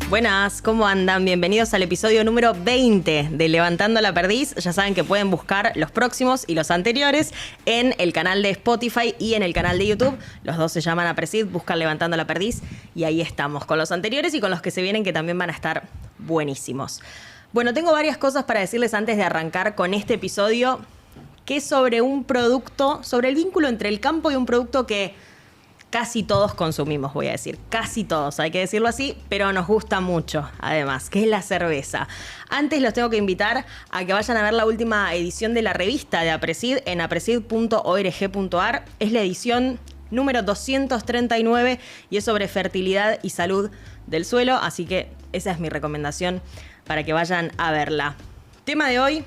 Buenas, ¿cómo andan? Bienvenidos al episodio número 20 de Levantando la Perdiz. Ya saben que pueden buscar los próximos y los anteriores en el canal de Spotify y en el canal de YouTube. Los dos se llaman Aprecid, buscan Levantando la Perdiz y ahí estamos con los anteriores y con los que se vienen, que también van a estar buenísimos. Bueno, tengo varias cosas para decirles antes de arrancar con este episodio, que es sobre un producto, sobre el vínculo entre el campo y un producto que casi todos consumimos, voy a decir. Casi todos, hay que decirlo así, pero nos gusta mucho, además, que es la cerveza. Antes los tengo que invitar a que vayan a ver la última edición de la revista de Aprecid en aprecid.org.ar. Es la edición número 239 y es sobre fertilidad y salud del suelo, así que esa es mi recomendación para que vayan a verla. Tema de hoy: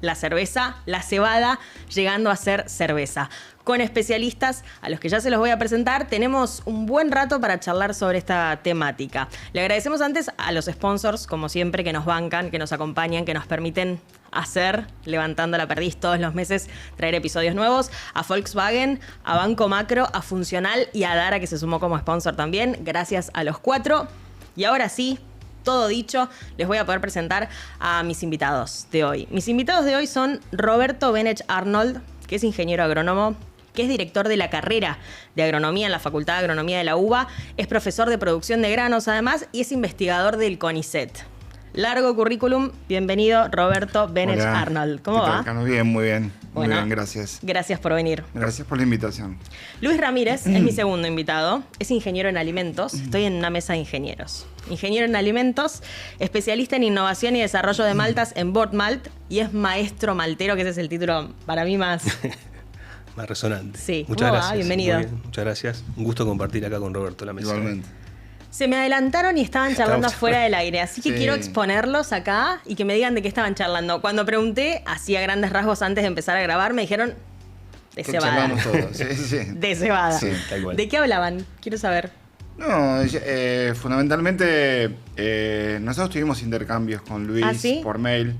la cerveza, la cebada, llegando a ser cerveza. Con especialistas a los que ya se los voy a presentar, tenemos un buen rato para charlar sobre esta temática. Le agradecemos antes a los sponsors, como siempre, que nos bancan, que nos acompañan, que nos permiten hacer Levantando la Perdiz todos los meses, traer episodios nuevos. A Volkswagen, a Banco Macro, a Funcional y a Dara, que se sumó como sponsor también. Gracias a los cuatro. Y ahora sí, todo dicho, les voy a poder presentar a mis invitados de hoy. Mis invitados de hoy son Roberto Benech Arnold, que es ingeniero agrónomo, que es director de la carrera de agronomía en la Facultad de Agronomía de la UBA, es profesor de producción de granos además y es investigador del CONICET. Largo currículum. Bienvenido, Roberto Benech Arnold. ¿Cómo va? Bien, muy bien. Bueno, muy bien, gracias. Gracias por venir. Gracias por la invitación. Luis Ramírez es mi segundo invitado. Es ingeniero en alimentos. Estoy en una mesa de ingenieros. Ingeniero en alimentos, especialista en innovación y desarrollo de maltas en Board Malt y es maestro maltero, que ese es el título para mí más resonante. Sí. Muchas gracias. Bienvenido. Muy bien, muchas gracias. Un gusto compartir acá con Roberto la mesa. Igualmente. Se me adelantaron y estaban charlando afuera del aire, así que Sí. quiero exponerlos acá y que me digan de qué estaban charlando. Cuando pregunté, así a grandes rasgos antes de empezar a grabar, me dijeron de cebada. Charlamos todos. Sí, sí. De cebada. Sí, tal cual. ¿De qué hablaban? Quiero saber. No, fundamentalmente nosotros tuvimos intercambios con Luis ¿Ah, sí? por mail.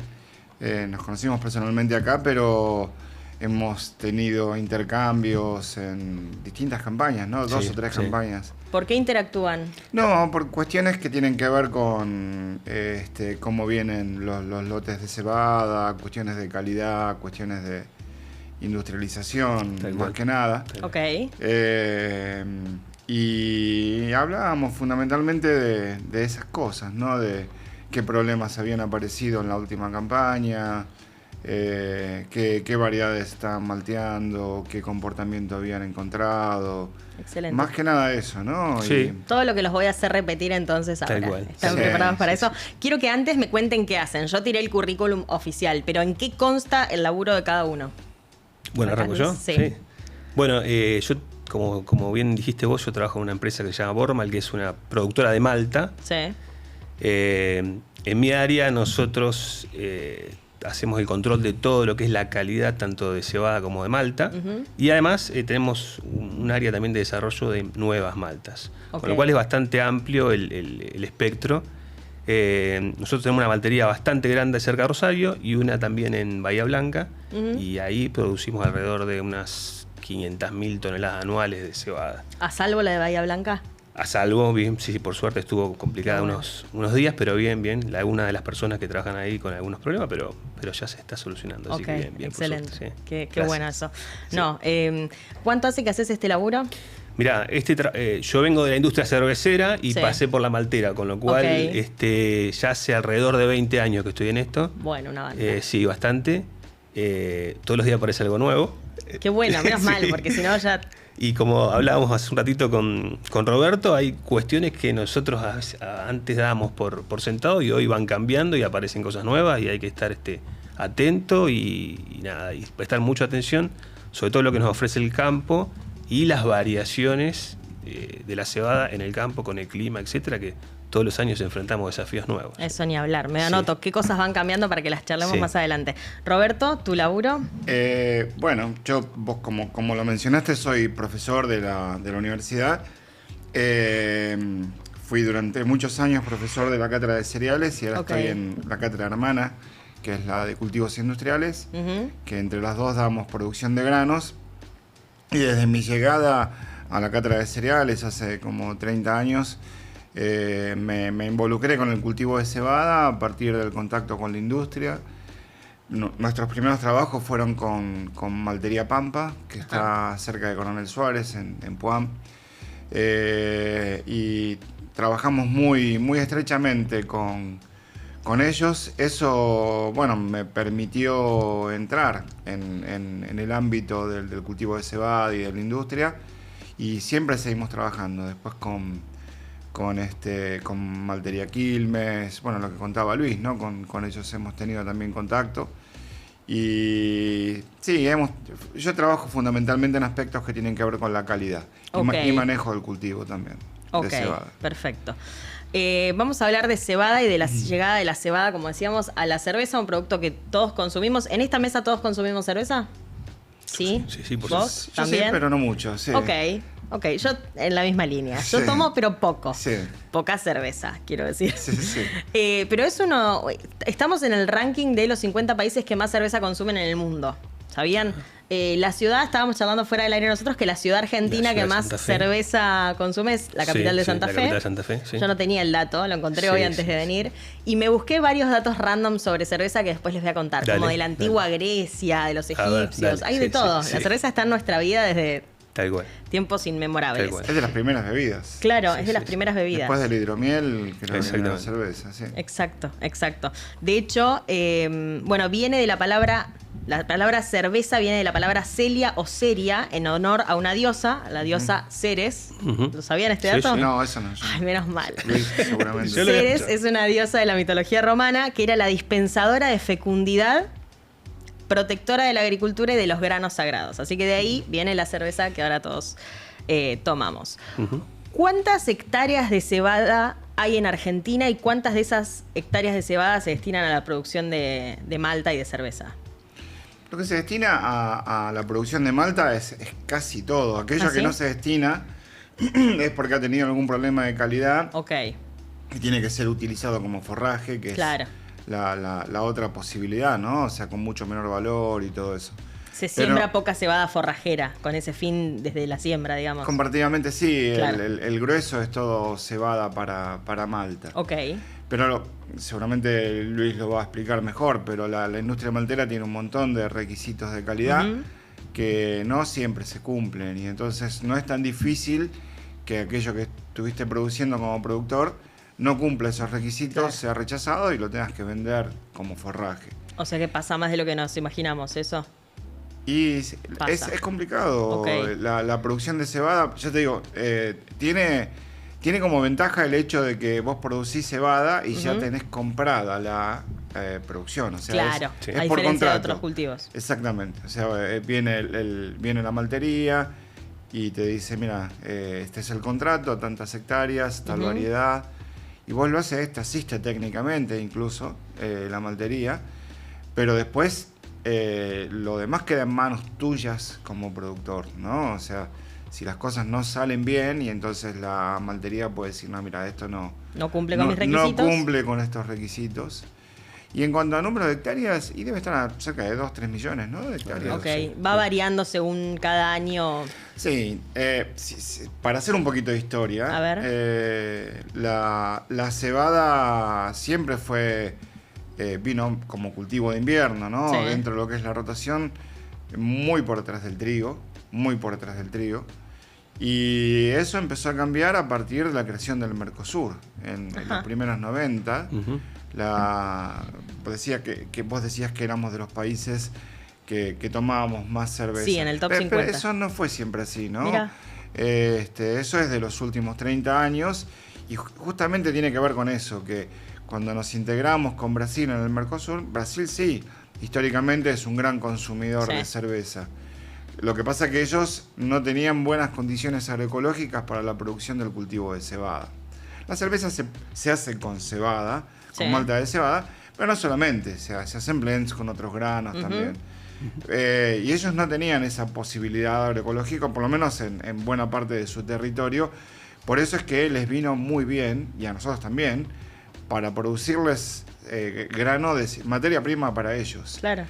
Nos conocimos personalmente acá, pero hemos tenido intercambios en distintas campañas, ¿no? Dos Sí, o tres sí. campañas. ¿Por qué interactúan? No, por cuestiones que tienen que ver con cómo vienen los lotes de cebada, cuestiones de calidad, cuestiones de industrialización, Tal más cual. que nada. Ok. Y hablábamos fundamentalmente de esas cosas, ¿no? De qué problemas habían aparecido en la última campaña, qué variedades estaban malteando, qué comportamiento habían encontrado. Excelente. Más que nada eso, ¿no? Sí. Todo lo que los voy a hacer repetir entonces ahora. Tal cual. ¿Están Sí, preparados para sí, eso? Quiero que antes me cuenten qué hacen. Yo tiré el currículum oficial, pero ¿en qué consta el laburo de cada uno? Bueno, ¿arranco yo? Sí. Bueno, yo, como bien dijiste vos, yo trabajo en una empresa que se llama Bormal, que es una productora de malta. Sí. En mi área nosotros hacemos el control de todo lo que es la calidad tanto de cebada como de malta. Ujú. Y además tenemos un área también de desarrollo de nuevas maltas. Ok. Con lo cual es bastante amplio el espectro. Nosotros tenemos una maltería bastante grande cerca de Rosario y una también en Bahía Blanca. Ujú. Y ahí producimos alrededor de unas 500.000 toneladas anuales de cebada. ¿A salvo la de Bahía Blanca? A salvo, bien, sí, por suerte estuvo complicada Qué bueno. unos días, pero bien. Una de las personas que trabajan ahí con algunos problemas, pero ya se está solucionando. Así Ok, que bien, por excelente. suerte, sí. Qué Gracias. bueno eso. Sí. No, ¿cuánto hace que haces este laburo? Mirá, yo vengo de la industria cervecera y Sí. pasé por la maltera, con lo cual Ok. ya hace alrededor de 20 años que estoy en esto. Bueno, una banda. Sí, bastante. Todos los días aparece algo nuevo. Qué bueno, menos Sí. mal, porque si no ya... Y como hablábamos hace un ratito con Roberto, hay cuestiones que nosotros antes dábamos por sentado y hoy van cambiando y aparecen cosas nuevas y hay que estar atento y nada, y prestar mucha atención sobre todo lo que nos ofrece el campo y las variaciones de la cebada en el campo con el clima, etcétera, que todos los años enfrentamos desafíos nuevos. Eso ni hablar. Me Sí. anoto qué cosas van cambiando para que las charlemos Sí. más adelante. Roberto, ¿tu laburo? Bueno, vos como lo mencionaste, soy profesor de la universidad. fui durante muchos años profesor de la cátedra de cereales y ahora Ok. estoy en la cátedra hermana, que es la de cultivos industriales, Ujú. que entre las dos damos producción de granos. Y desde mi llegada a la cátedra de cereales hace como 30 años, me involucré con el cultivo de cebada a partir del contacto con la industria. Nuestros primeros trabajos fueron con Maltería Pampa, que está cerca de Coronel Suárez, en Puam. Y trabajamos muy, muy estrechamente con ellos. Eso, bueno, me permitió entrar en el ámbito del cultivo de cebada y de la industria. Y siempre seguimos trabajando. Después con Maltería Quilmes, bueno, lo que contaba Luis, ¿no? Con ellos hemos tenido también contacto. Y sí, yo trabajo fundamentalmente en aspectos que tienen que ver con la calidad y manejo del cultivo también, de cebada. Perfecto. Vamos a hablar de cebada y de la llegada de la cebada, como decíamos, a la cerveza, un producto que todos consumimos. ¿En esta mesa todos consumimos cerveza? ¿Sí? Sí, por ¿Vos supuesto. Yo también? sí, pero no mucho, sí. Ok, yo en la misma línea. Yo Sí. tomo, pero poco. Sí. Poca cerveza, quiero decir. Sí. Pero estamos en el ranking de los 50 países que más cerveza consumen en el mundo. ¿Sabían? La ciudad, estábamos charlando fuera del aire nosotros, que la ciudad argentina La ciudad que de más Santa Fe. cerveza consume es la capital de Santa la Fe. capital de Santa Fe, sí. Yo no tenía el dato, lo encontré Sí, hoy antes sí, de venir. Y me busqué varios datos random sobre cerveza que después les voy a contar. Dale, como de la antigua dale. Grecia, de los A ver, egipcios. dale, Hay de sí, todo. sí, La sí. cerveza está en nuestra vida desde Tal cual. tiempos inmemorables. Tal cual. Es de las primeras bebidas. Claro, Sí, es de las sí. primeras bebidas. Después del hidromiel, creo que viene la Exactamente. cerveza, sí. Exacto. De hecho, viene de la palabra cerveza viene de la palabra Celia o Ceria, en honor a una diosa, la diosa Ceres. Ujú. ¿Lo sabían este Sí, dato? sí. No, eso no. Yo Ay, menos mal. Luis, seguramente. Yo lo había Ceres escuchado. es una diosa de la mitología romana que era la dispensadora de fecundidad, protectora de la agricultura y de los granos sagrados. Así que de ahí viene la cerveza que ahora todos tomamos. Ujú. ¿Cuántas hectáreas de cebada hay en Argentina y cuántas de esas hectáreas de cebada se destinan a la producción de malta y de cerveza? Lo que se destina a la producción de malta es casi todo. Aquello ¿Ah, que sí? no se destina es porque ha tenido algún problema de calidad Ok, y tiene que ser utilizado como forraje, que claro. es la otra posibilidad, ¿no? O sea, con mucho menor valor y todo eso. Se Pero- siembra poca cebada forrajera con ese fin desde la siembra, digamos. Comparativamente sí, Claro. el grueso es todo cebada para malta. Ok, Pero seguramente Luis lo va a explicar mejor, pero la industria maltera tiene un montón de requisitos de calidad Ujú. que no siempre se cumplen y entonces no es tan difícil que aquello que estuviste produciendo como productor no cumpla esos requisitos, Claro. sea rechazado y lo tengas que vender como forraje. o sea que pasa más de lo que nos imaginamos, ¿eso? Y Pasa. es complicado. Ok. La producción de cebada, yo te digo, tiene como ventaja el hecho de que vos producís cebada y ya Ujú. tenés comprada la producción. O sea, Claro, es Sí. a es por diferencia de contrato. otros cultivos. Exactamente. O sea, viene la maltería y te dice, mira, este es el contrato, tantas hectáreas, tal Ujú. variedad. Y vos lo haces, te asiste técnicamente incluso la maltería, pero después lo demás queda en manos tuyas como productor, ¿no? O sea, si las cosas no salen bien y entonces la maltería puede decir, no, mira, esto no ¿No cumple con mis requisitos? no cumple con estos requisitos. Y en cuanto a número de hectáreas, y debe estar a cerca de 2-3 millones, ¿no? De hectáreas. Ok, va variando según cada año. Sí, para hacer un poquito de historia, A ver. la cebada siempre vino como cultivo de invierno, ¿no? Sí. Dentro de lo que es la rotación, muy por detrás del trigo, muy por detrás del trigo. Y eso empezó a cambiar a partir de la creación del Mercosur, en Ajá. los primeros 90. Ujú. Vos decías que éramos de los países que tomábamos más cerveza. Sí, en el top Pero 50. eso no fue siempre así, ¿no? Mira. Eso es de los últimos 30 años y justamente tiene que ver con eso, que cuando nos integramos con Brasil en el Mercosur, Brasil sí, históricamente es un gran consumidor Sí. de cerveza. Lo que pasa es que ellos no tenían buenas condiciones agroecológicas para la producción del cultivo de cebada. La cerveza se hace con cebada, Sí. con malta de cebada, pero no solamente, se hacen blends con otros granos Ujú. también. Y ellos no tenían esa posibilidad agroecológica, por lo menos en buena parte de su territorio, Por eso es que les vino muy bien, y a nosotros también, para producirles grano de materia prima para ellos. Claro.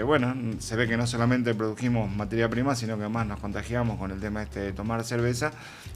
Bueno, se ve que no solamente produjimos materia prima, sino que además nos contagiamos con el tema de tomar cerveza,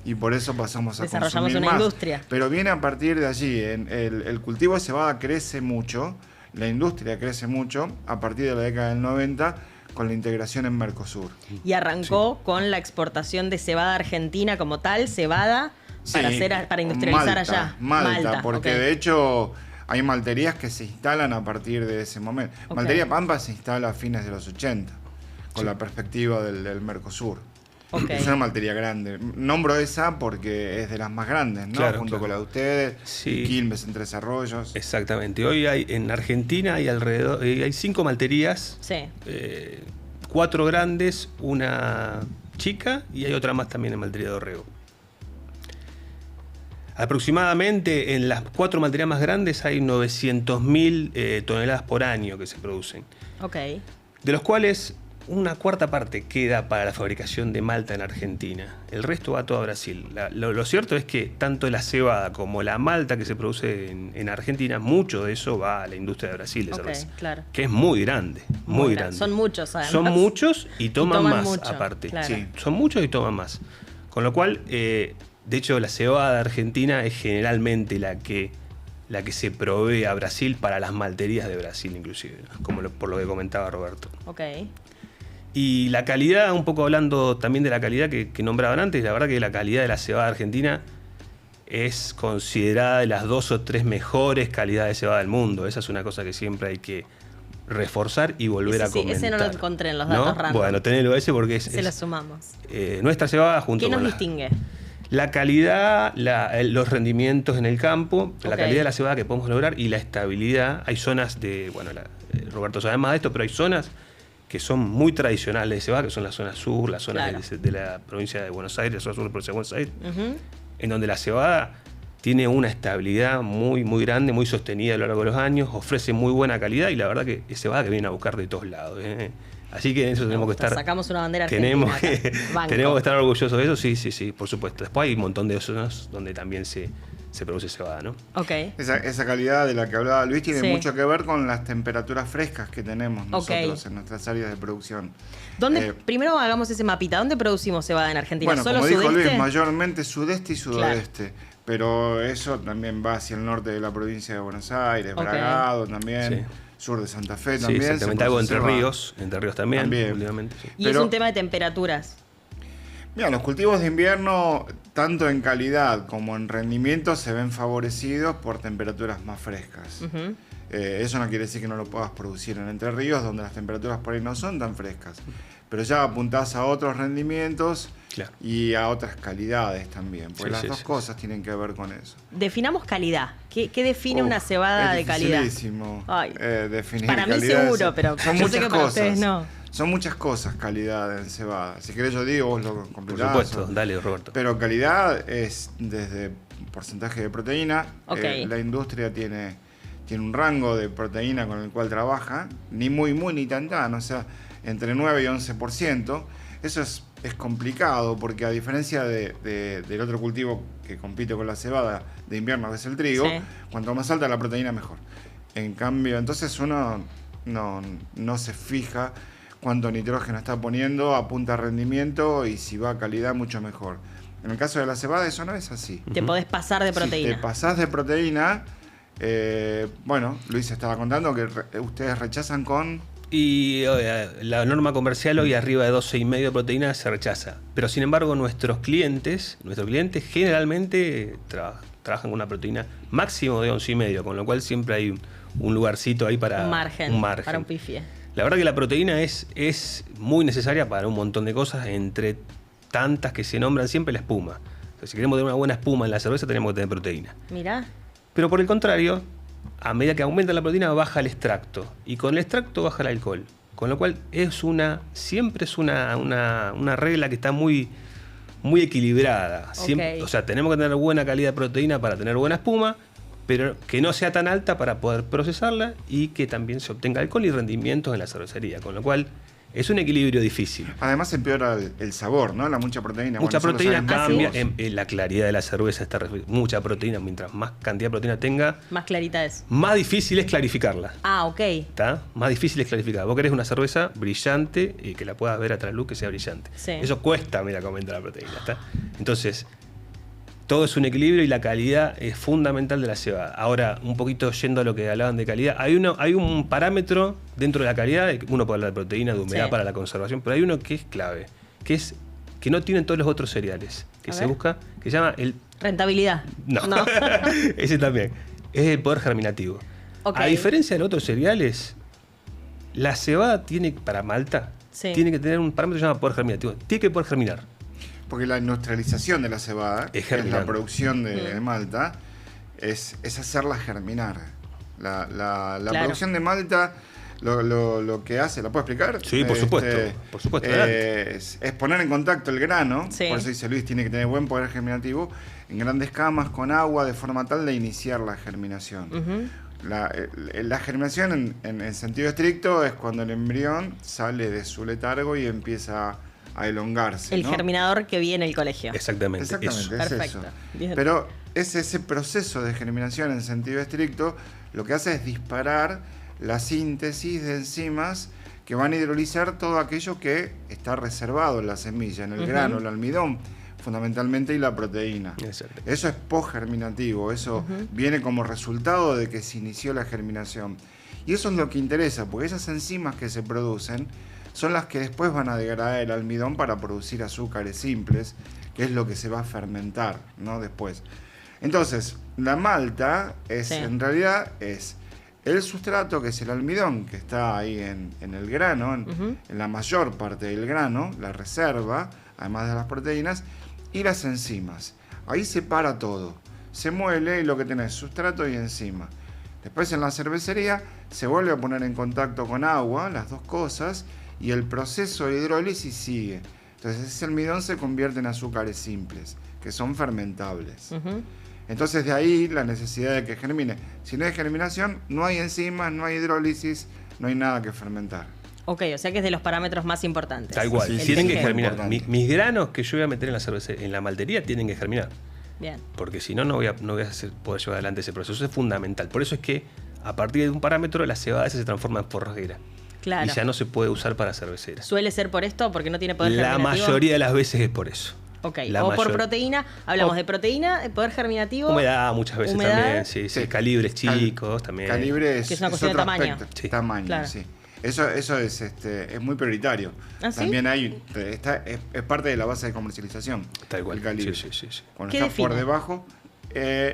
y por eso pasamos a Desarrollamos consumir una más. industria. Pero viene a partir de allí. El cultivo de cebada crece mucho, la industria crece mucho a partir de la década del 90 con la integración en Mercosur. Y arrancó con la exportación de cebada argentina como tal, cebada para, Sí, para industrializar Malta, allá. Malta, porque ok. de hecho hay malterías que se instalan a partir de ese momento. Ok. Maltería Pampa se instala a fines de los 80, con la perspectiva del Mercosur. Ok. Es una maltería grande. Nombro esa porque es de las más grandes, ¿no? Claro, Junto claro. con la de ustedes, Sí. y Quilmes en Tres Arroyos. Exactamente. Hoy hay en Argentina hay alrededor hay 5 malterías, Sí. 4 grandes, una chica y hay otra más también en Maltería de Dorrego. Aproximadamente en las 4 malterías más grandes hay 900.000 toneladas por año que se producen, Ok. de los cuales una cuarta parte queda para la fabricación de malta en Argentina. El resto va todo a Brasil. Lo cierto es que tanto la cebada como la malta que se produce en Argentina, mucho de eso va a la industria de Brasil de Ok, cerveza, claro. que es muy grande, muy grande. Son muchos, además. Son muchos y toman más mucho, aparte. claro. Sí. Son muchos y toman más. Con lo cual, de hecho, la cebada argentina es generalmente la que se provee a Brasil para las malterías de Brasil, inclusive, ¿no? Como por lo que comentaba Roberto. Ok. Y la calidad, un poco hablando también de la calidad que nombraban antes, la verdad que la calidad de la cebada argentina es considerada de las 2 o 3 mejores calidades de cebada del mundo. Esa es una cosa que siempre hay que reforzar y volver a comentar. Ese no lo encontré en los datos random. Bueno, tenelo ese porque Se lo sumamos. nuestra cebada junto ¿Qué nos con distingue? la calidad, los rendimientos en el campo, la Ok. calidad de la cebada que podemos lograr y la estabilidad. Hay zonas de, bueno, Roberto sabe más de esto, pero hay zonas que son muy tradicionales de cebada, que son la zona sur, las zonas Claro. de la provincia de Buenos Aires, la zona sur de la provincia de Buenos Aires, Ujú. en donde la cebada tiene una estabilidad muy, muy grande, muy sostenida a lo largo de los años, ofrece muy buena calidad y la verdad que es cebada que vienen a buscar de todos lados. Así que en eso tenemos que estar. Sacamos una bandera Tenemos argentina que, acá. Banco. tenemos que estar orgullosos de eso, sí, por supuesto. Después hay un montón de zonas donde también se produce cebada, ¿no? Ok. Esa calidad de la que hablaba Luis tiene Sí. mucho que ver con las temperaturas frescas que tenemos nosotros Ok. en nuestras áreas de producción. ¿Dónde, primero hagamos ese mapita. ¿Dónde producimos cebada en Argentina? Bueno, ¿Solo como dijo sudeste? Luis, mayormente sudeste y sudoeste. Pero eso también va hacia el norte de la provincia de Buenos Aires, Ok. Bragado también, Sí. sur de Santa Fe Sí, también. exactamente. se Algo produce Entre cebada. Ríos, Entre Ríos también, También. últimamente, sí. Y Pero- es un tema de temperaturas. Mira, los cultivos de invierno, tanto en calidad como en rendimiento, se ven favorecidos por temperaturas más frescas. Ujú. Eso no quiere decir que no lo puedas producir en Entre Ríos, donde las temperaturas por ahí no son tan frescas. Pero ya apuntás a otros rendimientos Claro. y a otras calidades también, porque Sí, las sí, dos sí, cosas tienen que ver con eso. Definamos calidad. ¿Qué define Uf, una cebada es de calidad? dificilísimo, Ay. definir Para mí calidad. seguro, pero son yo sé muchas que para cosas. ustedes no. Son muchas cosas calidad en cebada. Si querés yo digo, vos lo Por completás. supuesto, o- dale, Roberto. Pero calidad es desde porcentaje de proteína. Ok. La industria tiene un rango de proteína con el cual trabaja, ni muy ni tan, o sea, entre 9 y 11%. Eso es complicado porque a diferencia del otro cultivo que compite con la cebada de invierno, que es el trigo, Sí. cuanto más alta la proteína, mejor. En cambio, entonces uno no se fija cuánto nitrógeno está poniendo, apunta a rendimiento y si va a calidad, mucho mejor. En el caso de la cebada, eso no es así. Te podés pasar de Si proteína. te pasás de proteína, bueno, Luis estaba contando que ustedes rechazan con... Y la norma comercial hoy arriba de 12,5 de proteína se rechaza. Pero sin embargo nuestros clientes generalmente trabajan con una proteína máximo de 11,5, con lo cual siempre hay un lugarcito ahí para un margen. Para un pifie. La verdad que la proteína es muy necesaria para un montón de cosas, entre tantas que se nombran siempre la espuma. O sea, si queremos tener una buena espuma en la cerveza tenemos que tener proteína. Mirá. Pero por el contrario, a medida que aumenta la proteína baja el extracto y con el extracto baja el alcohol. Con lo cual siempre es una regla que está muy, muy equilibrada. Siempre, Ok. o sea, tenemos que tener buena calidad de proteína para tener buena espuma, pero que no sea tan alta para poder procesarla y que también se obtenga alcohol y rendimientos en la cervecería. Con lo cual Es un equilibrio difícil. Además empeora el sabor, ¿no? La mucha proteína. Mucha Bueno, proteína cambia, ¿sí? en la claridad de la cerveza está mucha proteína, mientras más cantidad de proteína tenga, Más clarita es. más difícil es clarificarla. Ah, ok. ¿Está? Más difícil es clarificar. Vos querés una cerveza brillante y que la puedas ver a trasluz, que sea brillante. Sí. Eso cuesta, mira, cómo entra la proteína. ¿Está? Entonces, todo es un equilibrio y la calidad es fundamental de la cebada. Ahora, un poquito yendo a lo que hablaban de calidad, hay un parámetro dentro de la calidad, uno puede hablar de proteína, de humedad Sí. para la conservación, pero hay uno que es clave, que es que no tienen todos los otros cereales, que A se ver. busca, que se llama el... Rentabilidad. No, ese también, es el poder germinativo. Ok. A diferencia de los otros cereales, la cebada tiene, para malta, Sí. tiene que tener un parámetro que se llama poder germinativo. Tiene que poder germinar. Porque la industrialización de la cebada, Es que es germinar. la producción de malta, es hacerla germinar. La Claro. producción de malta lo que hace, ¿la puedo explicar? Sí, por supuesto, por supuesto, adelante. Es poner en contacto el grano, Sí. por eso dice Luis, tiene que tener buen poder germinativo, en grandes camas con agua, de forma tal de iniciar la germinación. Ujú. La germinación en sentido estricto es cuando el embrión sale de su letargo y empieza a elongarse. El ¿no? germinador que vi en el colegio. Exactamente. Exactamente, Eso. es Perfecto. eso. Bien. Pero es ese proceso de germinación en sentido estricto, lo que hace es disparar la síntesis de enzimas que van a hidrolizar todo aquello que está reservado en la semilla, en el grano, el almidón, fundamentalmente, y la proteína. Exacto. Eso es posgerminativo, eso viene como resultado de que se inició la germinación. Y eso es lo que interesa, porque esas enzimas que se producen son las que después van a degradar el almidón para producir azúcares simples, que es lo que se va a fermentar, ¿no? Después. Entonces, la malta es, Sí. en realidad es el sustrato, que es el almidón, que está ahí en el grano, en la mayor parte del grano, la reserva, además de las proteínas, y las enzimas. Ahí se para todo. Se muele y lo que tenés, sustrato y enzima. Después en la cervecería se vuelve a poner en contacto con agua, las dos cosas, y el proceso de hidrólisis sigue. Entonces ese almidón se convierte en azúcares simples, que son fermentables. Ujú. Entonces de ahí la necesidad de que germine. Si no hay germinación, no hay enzimas, no hay hidrólisis, no hay nada que fermentar. Ok, o sea que es de los parámetros más importantes. Tal cual. Sí, Tienen sí, que muy germinar. importante. Mis granos que yo voy a meter en la cerveza, en la maltería, tienen que germinar. Bien. Porque si no, no voy a poder llevar adelante ese proceso. Eso es fundamental. Por eso es que a partir de un parámetro, la cebada esa se transforma en forrajera. Claro. Y ya no se puede usar para cervecera. ¿Suele ser por esto? ¿Porque no tiene poder La germinativo? mayoría de las veces es por eso. Ok, La o por mayor- proteína. Hablamos O- de proteína, de poder germinativo. Humedad muchas veces Humedad. también. Sí, sí. Sí. Calibres chicos también. Calibre Que es una cuestión de otro tamaño. aspecto. Sí. Tamaño, Claro. sí. Eso es muy prioritario. ¿Ah, sí? También hay, es parte de la base de comercialización. Tal cual. El calibre. Sí, sí, sí, sí. Cuando ¿Qué está por define? debajo.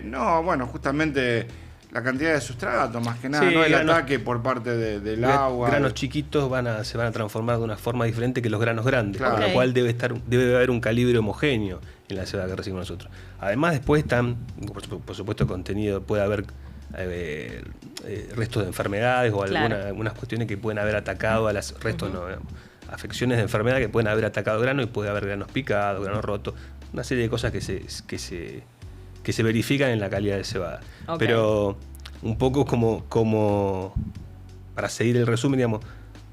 No, bueno, justamente la cantidad de sustrato, más que nada, Sí, no el granos- ataque por parte del agua. Granos chiquitos se van a transformar de una forma diferente que los granos grandes, Claro. con Ok. lo cual debe haber un calibre homogéneo en la cebada que recibimos nosotros. Además, después están, por supuesto, contenido, puede haber restos de enfermedades o Claro. algunas cuestiones que pueden haber atacado a las restos, no, afecciones de enfermedad que pueden haber atacado grano y puede haber granos picados, granos rotos, una serie de cosas que se verifican en la calidad de cebada. Ok. Pero un poco como para seguir el resumen, digamos,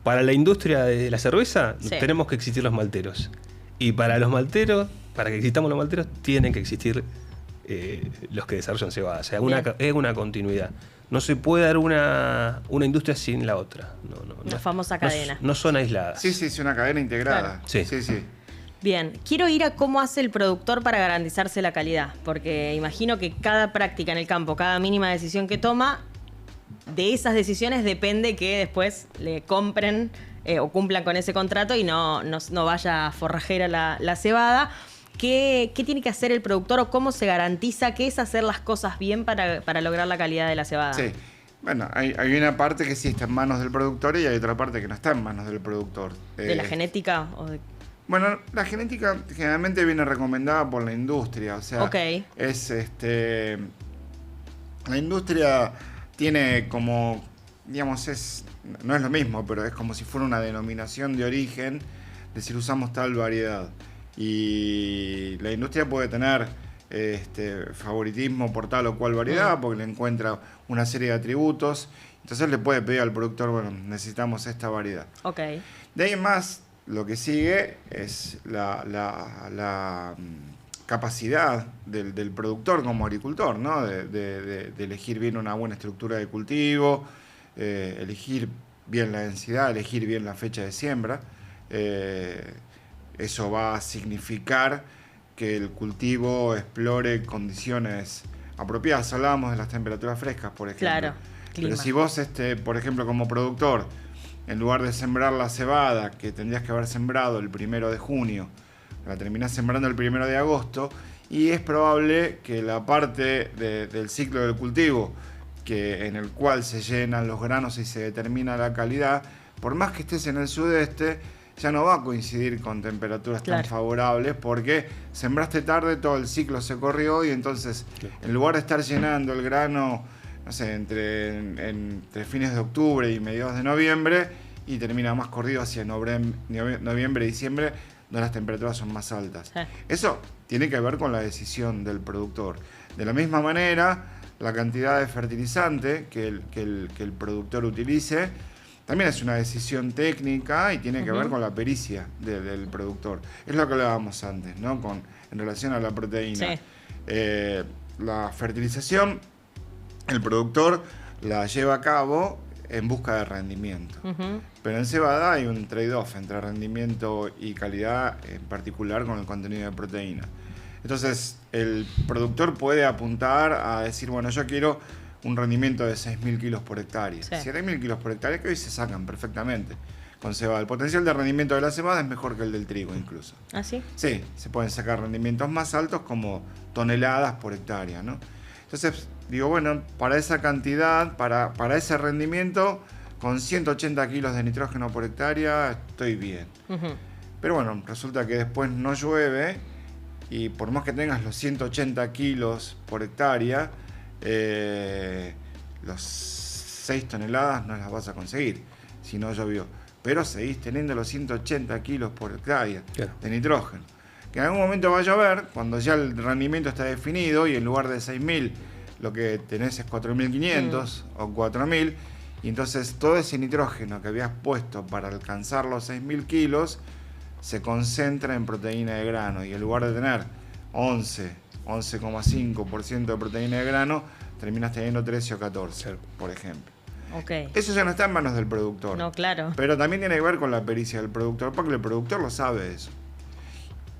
para la industria de la cerveza Sí. tenemos que existir los malteros. Y para los malteros, para que existamos los malteros, tienen que existir los que desarrollan cebada. O sea, Bien. es una continuidad. No se puede dar una industria sin la otra. Una famosa no- cadena. No son aisladas. Sí, sí, es una cadena integrada. Claro. Sí. Sí, sí. Bien, quiero ir a cómo hace el productor para garantizarse la calidad, porque imagino que cada práctica en el campo, cada mínima decisión que toma, de esas decisiones depende que después le compren o cumplan con ese contrato y no vaya forrajera la cebada. ¿Qué tiene que hacer el productor o cómo se garantiza qué es hacer las cosas bien para lograr la calidad de la cebada? Sí. Bueno, hay una parte que sí está en manos del productor y hay otra parte que no está en manos del productor. ¿De la genética? O de... Bueno, la genética generalmente viene recomendada por la industria, o sea, Ok. es la industria tiene como, digamos, no es lo mismo, pero es como si fuera una denominación de origen, decir usamos tal variedad. Y la industria puede tener favoritismo por tal o cual variedad, porque le encuentra una serie de atributos Entonces le puede pedir al productor, bueno, necesitamos esta variedad. Ok. De ahí en más, lo que sigue es la capacidad del productor como agricultor, ¿no? De elegir bien una buena estructura de cultivo, elegir bien la densidad, elegir bien la fecha de siembra. Eso va a significar que el cultivo explore condiciones apropiadas. Hablábamos de las temperaturas frescas, por ejemplo. Claro, clima. Pero si vos, por ejemplo, como productor, en lugar de sembrar la cebada, que tendrías que haber sembrado el 1 de junio, la terminás sembrando el 1 de agosto, y es probable que la parte del ciclo del cultivo, en el cual se llenan los granos y se determina la calidad, por más que estés en el sudeste, ya no va a coincidir con temperaturas tan favorables, porque sembraste tarde, todo el ciclo se corrió, y entonces, en lugar de estar llenando el grano, no sé, entre fines de octubre y mediados de noviembre, y termina más corrido hacia noviembre, diciembre, donde las temperaturas son más altas. Eso tiene que ver con la decisión del productor. De la misma manera, la cantidad de fertilizante que el productor utilice también es una decisión técnica y tiene que ver con la pericia del productor. Es lo que hablábamos antes, ¿no? En relación a la proteína. Sí. La fertilización, el productor la lleva a cabo en busca de rendimiento. Pero en cebada hay un trade-off entre rendimiento y calidad, en particular con el contenido de proteína. Entonces, el productor puede apuntar a decir, bueno, yo quiero un rendimiento de 6.000 kilos por hectárea. Sí. 7.000 kilos por hectárea, que hoy se sacan perfectamente con cebada. El potencial de rendimiento de la cebada es mejor que el del trigo incluso. ¿Ah, sí? Sí, se pueden sacar rendimientos más altos como toneladas por hectárea, ¿no? Entonces, digo, bueno, para esa cantidad, para ese rendimiento, con 180 kilos de nitrógeno por hectárea, estoy bien. Pero bueno, resulta que después no llueve, y por más que tengas los 180 kilos por hectárea, los 6 toneladas no las vas a conseguir si no llovió. Pero seguís teniendo los 180 kilos por hectárea de nitrógeno. Que en algún momento va a llover, cuando ya el rendimiento está definido y en lugar de 6.000 lo que tenés es 4.500 o 4.000, y entonces todo ese nitrógeno que habías puesto para alcanzar los 6.000 kilos se concentra en proteína de grano, y en lugar de tener 11,5% de proteína de grano, terminas teniendo 13 o 14, por ejemplo. Eso ya no está en manos del productor. No, claro. Pero también tiene que ver con la pericia del productor, porque el productor lo sabe eso.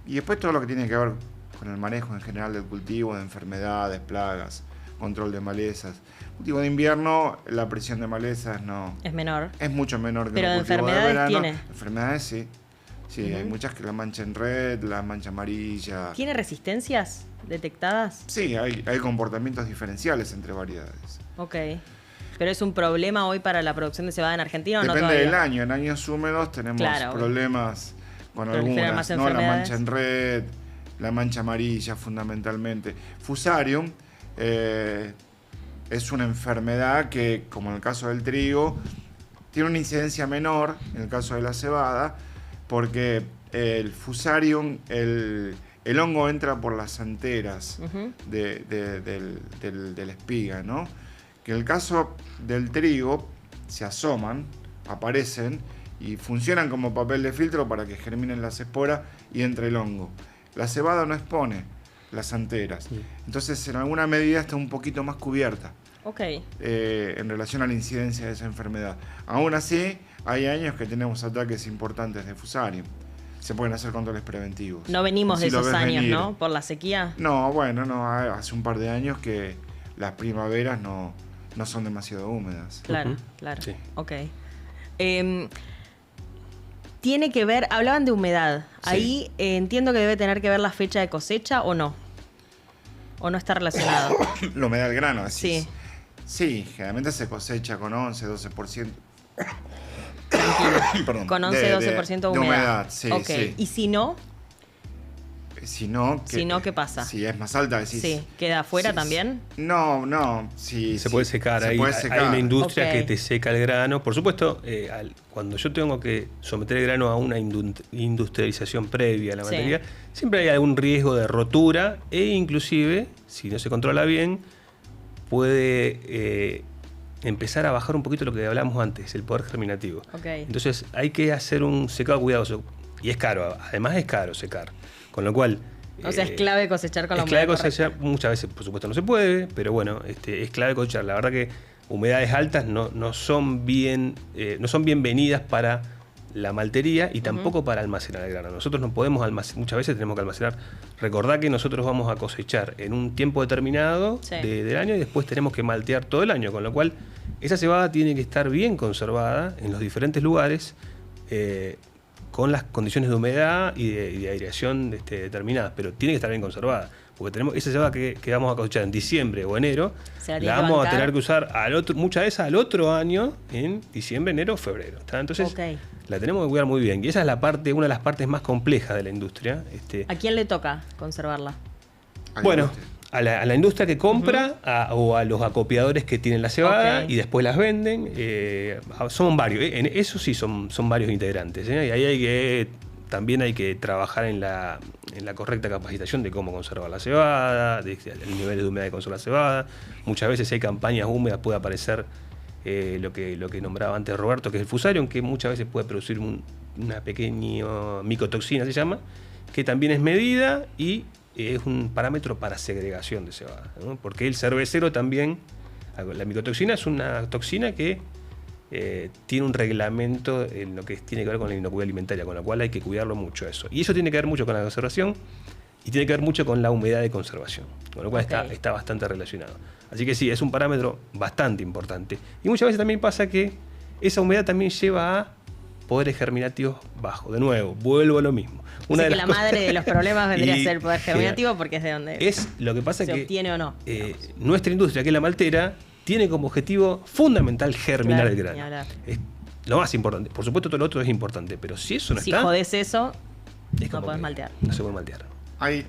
Y después todo lo que tiene que ver con el manejo en general del cultivo, de enfermedades, plagas, control de malezas. Cultivo de invierno, la presión de malezas no... Es menor. Es mucho menor que pero el cultivo de enfermedades verano. ¿tiene? Enfermedades sí. Sí, hay muchas que la mancha en red, la mancha amarilla. ¿Tiene resistencias detectadas? Sí, hay comportamientos diferenciales entre variedades. ¿Pero es un problema hoy para la producción de cebada en Argentina o no Depende todavía? del año. En años húmedos tenemos problemas con algunas, ¿no? La mancha en red, la mancha amarilla fundamentalmente. Fusarium es una enfermedad que, como en el caso del trigo, tiene una incidencia menor en el caso de la cebada, porque el Fusarium, el hongo entra por las anteras de la espiga, ¿no? Que en el caso del trigo se asoman, aparecen y funcionan como papel de filtro para que germinen las esporas y entre el hongo. La cebada no expone las anteras, entonces en alguna medida está un poquito más cubierta en relación a la incidencia de esa enfermedad. Aún así, hay años que tenemos ataques importantes de Fusarium. Se pueden hacer controles preventivos. No venimos de esos años, ¿no? ¿Por la sequía? No, bueno, no, hace un par de años que las primaveras no son demasiado húmedas. Claro. Sí. Tiene que ver, hablaban de humedad. Sí. Ahí entiendo que debe tener que ver la fecha de cosecha, ¿o no? ¿O no está relacionado? La humedad del grano, así. Sí. Sí, generalmente se cosecha con 11-12%. Perdón, con 11-12% de humedad. Sí, sí. ¿Y si no? Si no, ¿qué pasa? Si es más alta, decís. Sí, ¿queda afuera también? No. Sí, se puede secar. Hay una industria que te seca el grano. Por supuesto, cuando yo tengo que someter el grano a una industrialización previa a la materia, siempre hay algún riesgo de rotura e inclusive, si no se controla bien, puede empezar a bajar un poquito lo que hablábamos antes, el poder germinativo. Okay. Entonces hay que hacer un secado cuidadoso. Y es caro, además es caro secar. Con lo cual... O sea, es clave cosechar con la es humedad clave cosechar, muchas veces por supuesto no se puede, pero bueno, es clave cosechar. La verdad que humedades altas no son bienvenidas para la maltería y tampoco para almacenar el grano. Nosotros no podemos almacenar, muchas veces tenemos que almacenar. Recordá que nosotros vamos a cosechar en un tiempo determinado del año y después tenemos que maltear todo el año, con lo cual esa cebada tiene que estar bien conservada en los diferentes lugares con las condiciones de humedad y de aireación determinadas, pero tiene que estar bien conservada. Porque tenemos esa cebada que vamos a cosechar en diciembre o enero, la vamos a tener que usar muchas de esas al otro año, en diciembre, enero o febrero. ¿Está? Entonces, la tenemos que cuidar muy bien. Y esa es una de las partes más complejas de la industria. ¿A quién le toca conservarla? Bueno, a la industria que compra o a los acopiadores que tienen la cebada y después las venden. Son varios. En eso sí son varios integrantes. Y ahí también hay que trabajar en la correcta capacitación de cómo conservar la cebada, el nivel de humedad que conserva la cebada. Muchas veces hay campañas húmedas, puede aparecer lo que nombraba antes Roberto, que es el fusarium, que muchas veces puede producir una pequeña micotoxina, se llama, que también es medida y es un parámetro para segregación de cebada, ¿no? Porque el cervecero también, la micotoxina es una toxina que tiene un reglamento en lo que tiene que ver con la inocuidad alimentaria, con lo cual hay que cuidarlo mucho eso. Y eso tiene que ver mucho con la conservación y tiene que ver mucho con la humedad de conservación, con lo cual está bastante relacionado. Así que sí, es un parámetro bastante importante. Y muchas veces también pasa que esa humedad también lleva a poderes germinativos bajos. De nuevo, vuelvo a lo mismo. Así que la madre de los problemas vendría a ser el poder germinativo, porque es de donde lo que pasa se que obtiene o no. Nuestra industria, que es la maltera, tiene como objetivo fundamental germinar el grano. Es lo más importante. Por supuesto, todo lo otro es importante, pero si eso no está... Si jodés eso, no podés maltear. No se puede maltear. Hay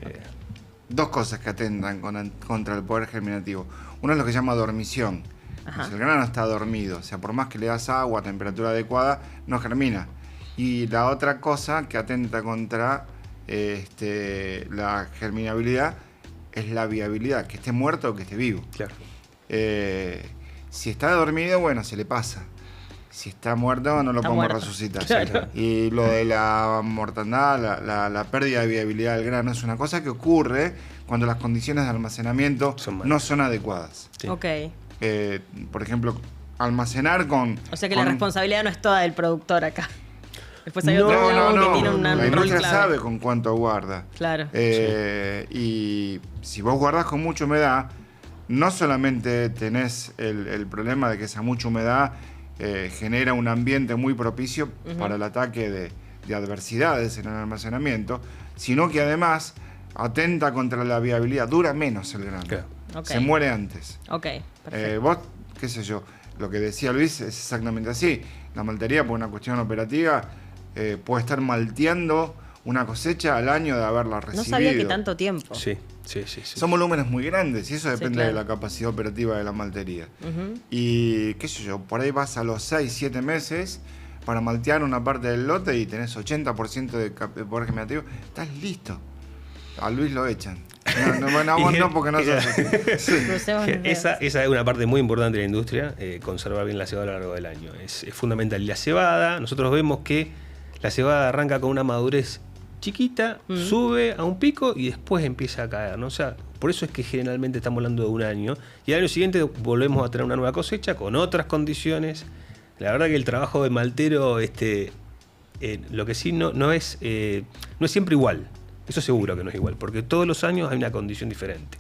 dos cosas que atentan contra el poder germinativo. Uno es lo que se llama dormición. Si el grano está dormido, o sea, por más que le das agua a temperatura adecuada, no germina. Y la otra cosa que atenta contra la germinabilidad es la viabilidad, que esté muerto o que esté vivo. Claro. Si está dormido, bueno, se le pasa. Si está muerto, no lo podemos resucitar. Claro. Y lo de la mortandad, la pérdida de viabilidad del grano es una cosa que ocurre cuando las condiciones de almacenamiento no son adecuadas. Sí. Por ejemplo, almacenar con... O sea que la responsabilidad no es toda del productor acá. Después hay no, que tiene un la rol industria clave. sabe con cuánto guarda. Claro. Y si vos guardás con mucha humedad, no solamente tenés el problema de que esa mucha humedad genera un ambiente muy propicio para el ataque de adversidades en el almacenamiento, sino que además atenta contra la viabilidad, dura menos el grano. Se muere antes. Perfecto. Vos, qué sé yo, lo que decía Luis es exactamente así. La maltería, por una cuestión operativa, puede estar malteando una cosecha al año de haberla recibido. No sabía que tanto tiempo. Sí. Son volúmenes muy grandes y eso depende de la capacidad operativa de la maltería. Y qué sé yo, por ahí vas a los 6-7 meses para maltear una parte del lote y tenés 80% de poder germinativo. Estás listo. A Luis lo echan. No, porque no Esa es una parte muy importante de la industria, conservar bien la cebada a lo largo del año. Es fundamental. Y la cebada, nosotros vemos que la cebada arranca con una madurez chiquita, sube a un pico y después empieza a caer, ¿no? O sea, por eso es que generalmente estamos hablando de un año. Y al año siguiente volvemos a tener una nueva cosecha con otras condiciones. La verdad que el trabajo de maltero, lo que sí no es siempre igual. Eso seguro que no es igual, porque todos los años hay una condición diferente.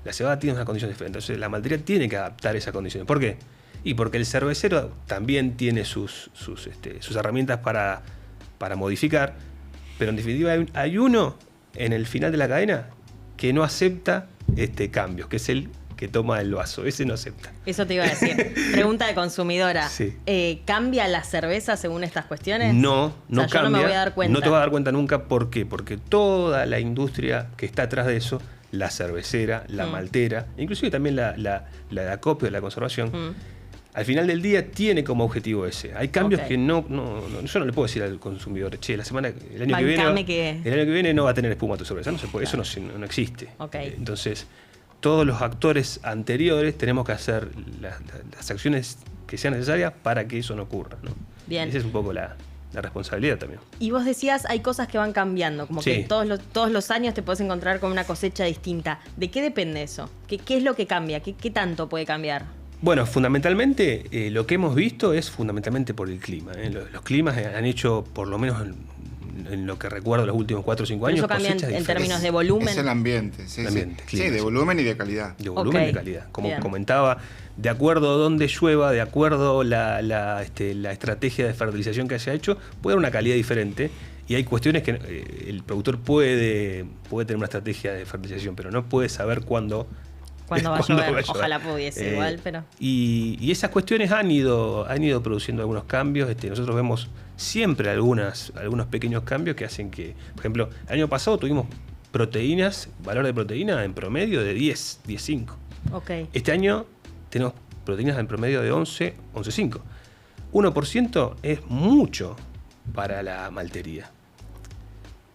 La cebada tiene una condición diferente. Entonces la maltería tiene que adaptar esa condición. ¿Por qué? Y porque el cervecero también tiene sus herramientas para modificar, pero en definitiva hay uno en el final de la cadena que no acepta cambios, que es el que toma el vaso. Ese no acepta. Eso te iba a decir. Pregunta de consumidora. Sí. ¿Cambia la cerveza según estas cuestiones? No cambia. Yo no me voy a dar cuenta. No te vas a dar cuenta nunca. ¿Por qué? Porque toda la industria que está atrás de eso, la cervecera, la maltera, inclusive también la acopio, la conservación, al final del día tiene como objetivo ese. Hay cambios que yo no le puedo decir al consumidor, che, el año que viene no va a tener espuma tu cerveza. No se puede, eso no existe. Entonces, todos los actores anteriores tenemos que hacer las acciones que sean necesarias para que eso no ocurra, ¿no? Bien. Esa es un poco la responsabilidad también. Y vos decías, hay cosas que van cambiando, como Sí. que todos los años te podés encontrar con una cosecha distinta. ¿De qué depende eso? ¿Qué es lo que cambia? ¿Qué tanto puede cambiar? Bueno, fundamentalmente lo que hemos visto es fundamentalmente por el clima. Los climas han hecho, por lo menos en lo que recuerdo los últimos 4 o 5 años, Eso cambia cosechas en diferentes. términos de volumen. Es el ambiente, sí, El ambiente, sí. clima, Sí, de sí. volumen y de calidad. De volumen y Ok, de calidad. Como bien. comentaba, de acuerdo a dónde llueva, de acuerdo a la estrategia de fertilización que haya hecho, puede haber una calidad diferente. Y hay cuestiones que el productor puede tener una estrategia de fertilización, pero no puede saber cuándo Cuando va a llover, ojalá pudiese igual, pero... Y esas cuestiones han ido produciendo algunos cambios. Nosotros vemos siempre algunos pequeños cambios que hacen que, por ejemplo, el año pasado tuvimos proteínas, valor de proteína en promedio de 10.5. Ok. Este año tenemos proteínas en promedio de 11.5. 1% es mucho para la maltería.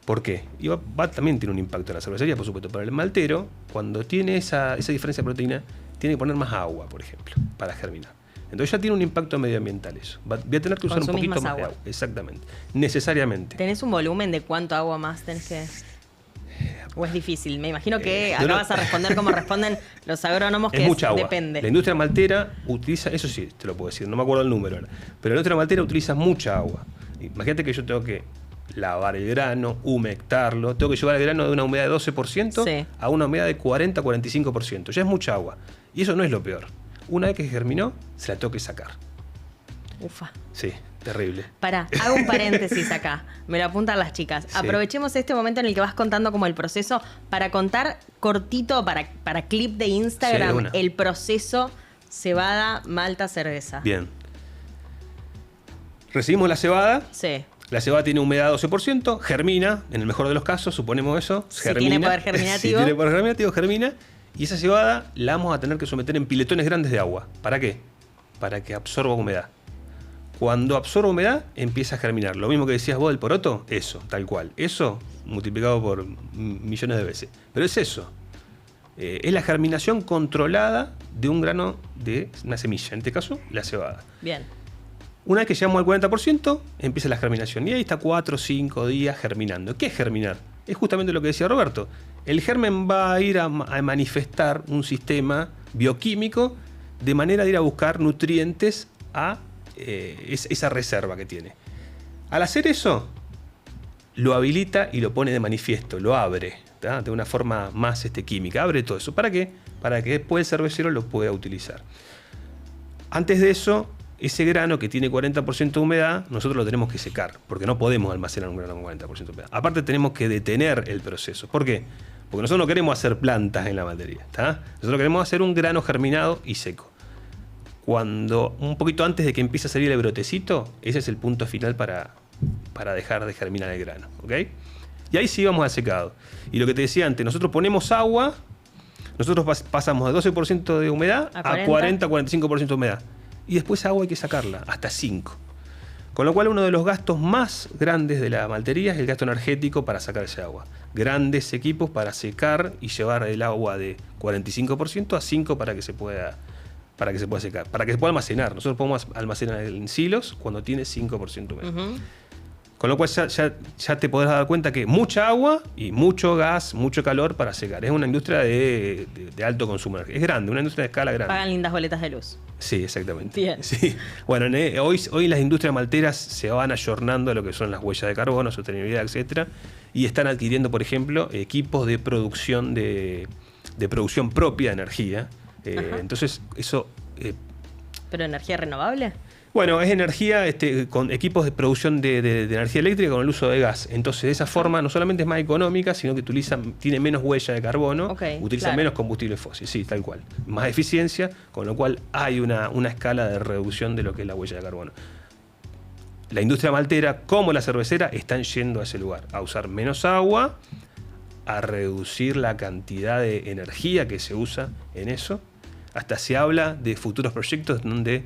¿Por qué? Y también tiene un impacto en la cervecería, por supuesto, pero el maltero, cuando tiene esa diferencia de proteína, tiene que poner más agua, por ejemplo, para germinar. Entonces ya tiene un impacto medioambiental eso. Voy a tener que usar un Consumís poquito más más de agua. agua. Exactamente. Necesariamente. ¿Tenés un volumen de cuánto agua más tenés que...? ¿O es difícil? Me imagino que acá vas a responder como responden los agrónomos, que Es mucha agua. depende. La industria maltera utiliza, eso sí, te lo puedo decir, no me acuerdo el número ahora, pero la industria maltera utiliza mucha agua. Imagínate que yo tengo que lavar el grano, humectarlo, tengo que llevar el grano de una humedad de 12% Sí. a una humedad de 40-45%. Ya es mucha agua. Y eso no es lo peor. Una vez que germinó, se la tengo que sacar. Ufa. Sí, terrible. Pará, hago un paréntesis acá. Me lo apuntan las chicas. Sí. Aprovechemos este momento en el que vas contando como el proceso para contar cortito, para clip de Sí, Instagram, de una. el proceso cebada, malta, cerveza. Bien. Recibimos la cebada. Sí. La cebada tiene humedad 12%, germina, en el mejor de los casos, suponemos eso. Si Germina. tiene poder germinativo. Si tiene poder germinativo, germina. Y esa cebada la vamos a tener que someter en piletones grandes de agua. ¿Para qué? Para que absorba humedad. Cuando absorba humedad, empieza a germinar. Lo mismo que decías vos del poroto, eso, tal cual. Eso multiplicado por millones de veces. Pero es eso. Es la germinación controlada de un grano de una semilla, en este caso, la cebada. Bien. Una vez que llegamos al 40%, empieza la germinación. Y ahí está 4 o 5 días germinando. ¿Qué es germinar? Es justamente lo que decía Roberto. El germen va a ir a manifestar un sistema bioquímico de manera de ir a buscar nutrientes a esa reserva que tiene. Al hacer eso, lo habilita y lo pone de manifiesto, lo abre, ¿tá? De una forma más química. Abre todo eso. ¿Para qué? Para que después el cervecero lo pueda utilizar. Antes de eso, ese grano que tiene 40% de humedad, nosotros lo tenemos que secar, porque no podemos almacenar un grano con 40% de humedad. Aparte tenemos que detener el proceso. ¿Por qué? Porque nosotros no queremos hacer plantas en la maltería, ¿tá? Nosotros queremos hacer un grano germinado y seco. Cuando, un poquito antes de que empiece a salir el brotecito, ese es el punto final para dejar de germinar el grano, ¿ok? Y ahí sí vamos al secado. Y lo que te decía antes, nosotros ponemos agua, nosotros pasamos de 12% de humedad a 40-45% de humedad. Y después agua hay que sacarla, hasta 5. Con lo cual uno de los gastos más grandes de la maltería es el gasto energético para sacar ese agua. Grandes equipos para secar y llevar el agua de 45% a 5 para que se pueda secar, para que se pueda almacenar. Nosotros podemos almacenar en silos cuando tiene 5% de humedad. Ujú. Con lo cual ya te podrás dar cuenta que mucha agua y mucho gas, mucho calor para secar. Es una industria de alto consumo. Es grande, una industria de escala grande. Pagan lindas boletas de luz. Sí, exactamente. Bien. Sí. Bueno, hoy las industrias malteras se van ayornando a lo que son las huellas de carbono, sostenibilidad, etcétera, y están adquiriendo, por ejemplo, equipos de producción de producción propia de energía. Entonces, eso... ¿Pero energía renovable? Bueno, es energía con equipos de producción de energía eléctrica con el uso de gas. Entonces, de esa forma no solamente es más económica, sino que tiene menos huella de carbono, utiliza menos combustible fósil, sí, tal cual. Más eficiencia, con lo cual hay una escala de reducción de lo que es la huella de carbono. La industria maltera, como la cervecera, están yendo a ese lugar, a usar menos agua, a reducir la cantidad de energía que se usa en eso. Hasta se habla de futuros proyectos donde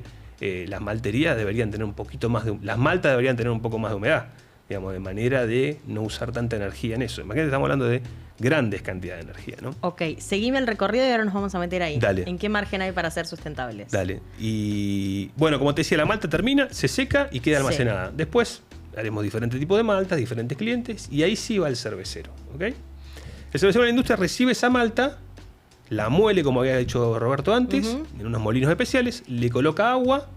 las malterías deberían tener un poquito más las maltas deberían tener un poco más de humedad. digamos, de manera de no usar tanta energía en eso. Imagínate, estamos hablando de grandes cantidades de energía, ¿no? Ok, seguime el recorrido y ahora nos vamos a meter ahí. Dale. ¿En qué margen hay para ser sustentables? Dale. Y bueno, como te decía, la malta termina, se seca y queda Sí. almacenada. Después haremos diferentes tipos de maltas, diferentes clientes, y ahí sí va el cervecero, ¿ok? El cervecero de la industria recibe esa malta, la muele, como había dicho Roberto antes, en unos molinos especiales, le coloca agua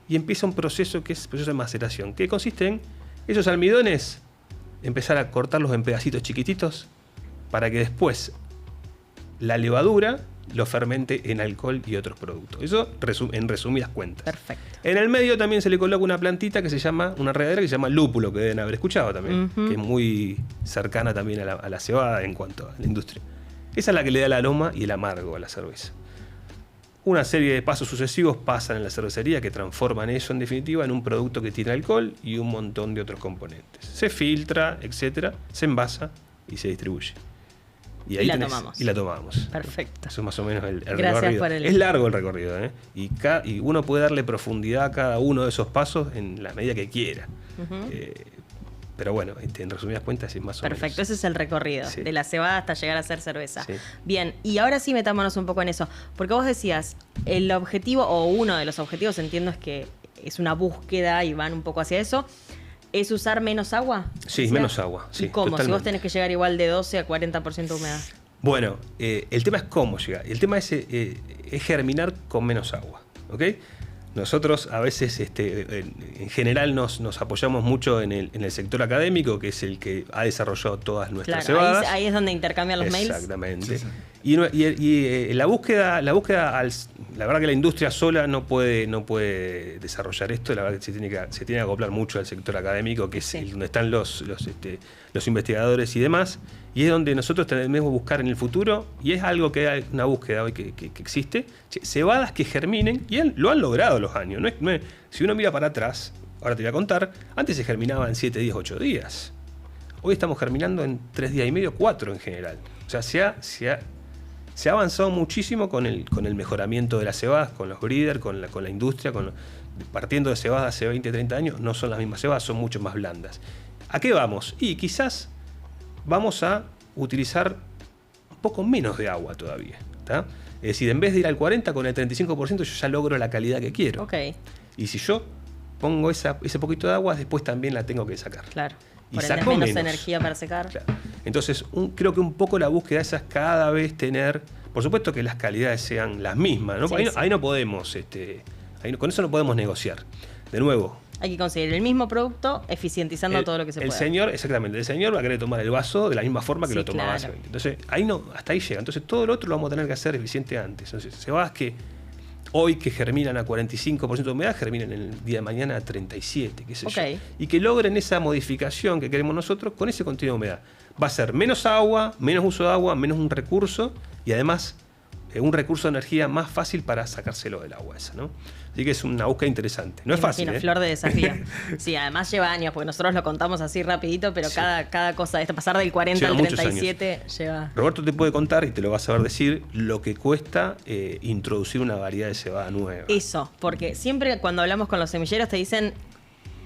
y empieza un proceso que es el proceso de maceración, que consiste en esos almidones, empezar a cortarlos en pedacitos chiquititos para que después la levadura lo fermente en alcohol y otros productos. Eso en resumidas cuentas. Perfecto. En el medio también se le coloca una plantita que se llama, una enredadera que se llama lúpulo, que deben haber escuchado también, que es muy cercana también a la cebada en cuanto a la industria. Esa es la que le da el aroma y el amargo a la cerveza. Una serie de pasos sucesivos pasan en la cervecería que transforman eso en definitiva en un producto que tiene alcohol y un montón de otros componentes. Se filtra, etcétera, se envasa y se distribuye. Y ahí tomamos. Y la tomamos. Perfecto. Eso es más o menos el Gracias recorrido. por el- Es largo el recorrido, ¿eh? Y uno puede darle profundidad a cada uno de esos pasos en la medida que quiera. Pero bueno, en resumidas cuentas es más o menos. Perfecto, ese es el recorrido, Sí. de la cebada hasta llegar a ser cerveza. Sí. Bien, y ahora sí metámonos un poco en eso, porque vos decías, el objetivo, o uno de los objetivos, entiendo, es que es una búsqueda y van un poco hacia eso, ¿es usar menos agua? Sí, ¿Decías? menos agua. Sí, ¿Y cómo? Si vos totalmente. tenés que llegar igual de 12 a 40% de humedad. Bueno, el tema es cómo llegar. El tema es germinar con menos agua, ¿ok? Nosotros a veces, en general, nos apoyamos mucho en el sector académico, que es el que ha desarrollado todas nuestras Claro, cebadas. ahí es donde intercambian los mails. Exactamente. Sí, sí. Y la búsqueda, la verdad que la industria sola no puede desarrollar esto. La verdad que se tiene que acoplar mucho al sector académico, que es Sí. donde están los investigadores y demás. Y es donde nosotros tenemos que buscar en el futuro, y es algo que hay una búsqueda hoy que existe, cebadas que germinen, y lo han logrado los años. Si uno mira para atrás, ahora te voy a contar, antes se germinaba en 7 días, 8 días. Hoy estamos germinando en 3 días y medio, 4 en general. O sea, se ha avanzado muchísimo con el mejoramiento de las cebadas, con los breeders, con la industria, partiendo de cebadas hace 20, 30 años, no son las mismas cebadas, son mucho más blandas. ¿A qué vamos? Y quizás vamos a utilizar un poco menos de agua todavía, ¿tá? Es decir, en vez de ir al 40, con el 35% yo ya logro la calidad que quiero. Ok, Y si yo pongo ese poquito de agua, después también la tengo que sacar. claro. Y Por ende, sacó menos menos. energía para secar. Claro. Entonces, creo que un poco la búsqueda esa es cada vez tener, por supuesto que las calidades sean las mismas, ¿no? Sí, Ahí, sí. ahí no podemos, con eso no podemos negociar. De nuevo, Hay que conseguir el mismo producto eficientizando todo lo que se pueda. Exactamente, el señor va a querer tomar el vaso de la misma forma que Sí, lo tomaba claro. hace 20. Entonces, hasta ahí llega. Entonces, todo lo otro lo vamos a tener que hacer eficiente antes. Entonces, cebadas que hoy que germinan a 45% de humedad, germinan el día de mañana a 37, qué sé yo. Ok. Y que logren esa modificación que queremos nosotros con ese contenido de humedad. Va a ser menos agua, menos uso de agua, menos un recurso y además un recurso de energía más fácil para sacárselo del agua esa, ¿no? Así que es una búsqueda interesante. No es Me fácil, imagino, ¿eh? flor de desafío. Sí, además lleva años, porque nosotros lo contamos así rapidito, pero Sí. cada cosa de esta, pasar del 40 Lleva al muchos 37, lleva... Roberto te puede contar, y te lo vas a saber decir, lo que cuesta introducir una variedad de cebada nueva. Eso, porque siempre cuando hablamos con los semilleros te dicen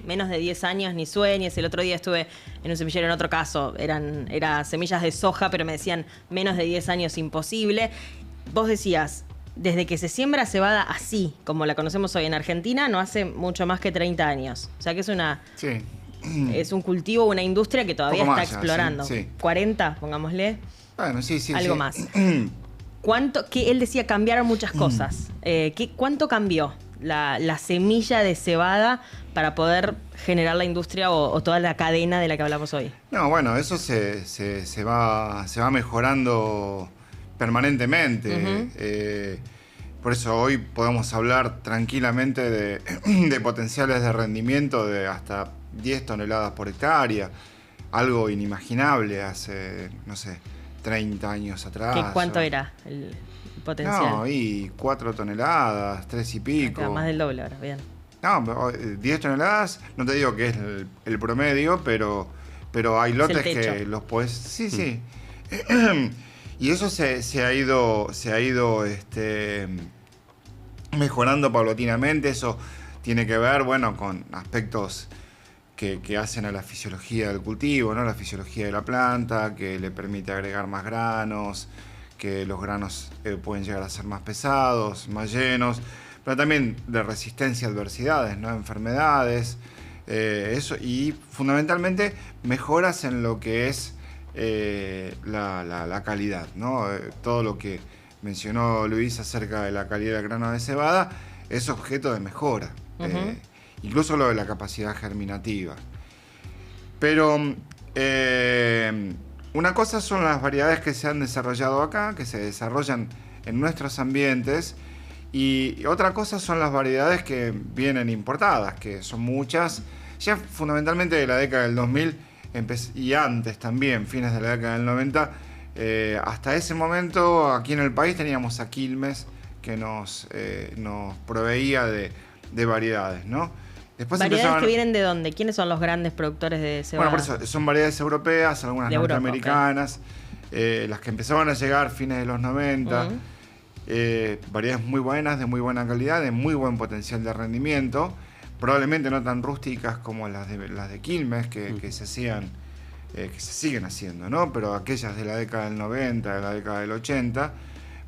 menos de 10 años ni sueñes. El otro día estuve en un semillero, en otro caso, era semillas de soja, pero me decían menos de 10 años imposible. Vos decías, desde que se siembra cebada así, como la conocemos hoy en Argentina, no hace mucho más que 30 años. O sea que es Sí. es un cultivo, una industria que todavía Poco está más ya, explorando. sí, sí. 40, pongámosle. Bueno, sí. Algo sí. más. Que él decía cambiaron muchas cosas. ¿Cuánto cambió la semilla de cebada para poder generar la industria o toda la cadena de la que hablamos hoy? No, bueno, eso se va mejorando permanentemente. Por eso hoy podemos hablar tranquilamente de potenciales de rendimiento de hasta 10 toneladas por hectárea. Algo inimaginable hace, no sé, 30 años atrás. ¿Cuánto era el potencial? No, y 4 toneladas, 3 y pico. Acá, más del doble ahora, bien. No, pero, 10 toneladas, no te digo que es el promedio, pero hay lotes techo. que los puedes... Sí. Y eso se ha ido mejorando paulatinamente. Eso tiene que ver, bueno, con aspectos que hacen a la fisiología del cultivo, ¿no? La fisiología de la planta, que le permite agregar más granos, que los granos pueden llegar a ser más pesados, más llenos, pero también de resistencia a adversidades, ¿no? Enfermedades, eso, y fundamentalmente mejoras en lo que es la calidad, ¿no? Todo lo que mencionó Luis acerca de la calidad del grano de cebada es objeto de mejora. Incluso lo de la capacidad germinativa. Pero una cosa son las variedades que se han desarrollado acá, que se desarrollan en nuestros ambientes, y otra cosa son las variedades que vienen importadas, que son muchas, ya fundamentalmente de la década del 2000 y antes también, fines de la década del 90. Hasta ese momento aquí en el país teníamos a Quilmes, que nos proveía de variedades, ¿no? Después ¿Variedades que vienen de dónde? ¿Quiénes son los grandes productores de cebada? Bueno, por eso son variedades europeas, algunas de norteamericanas, okay. Las que empezaban a llegar fines de los 90, variedades muy buenas, de muy buena calidad, de muy buen potencial de rendimiento, probablemente no tan rústicas como las de Quilmes, que se hacían, que se siguen haciendo, ¿no? Pero aquellas de la década del 90, de la década del 80,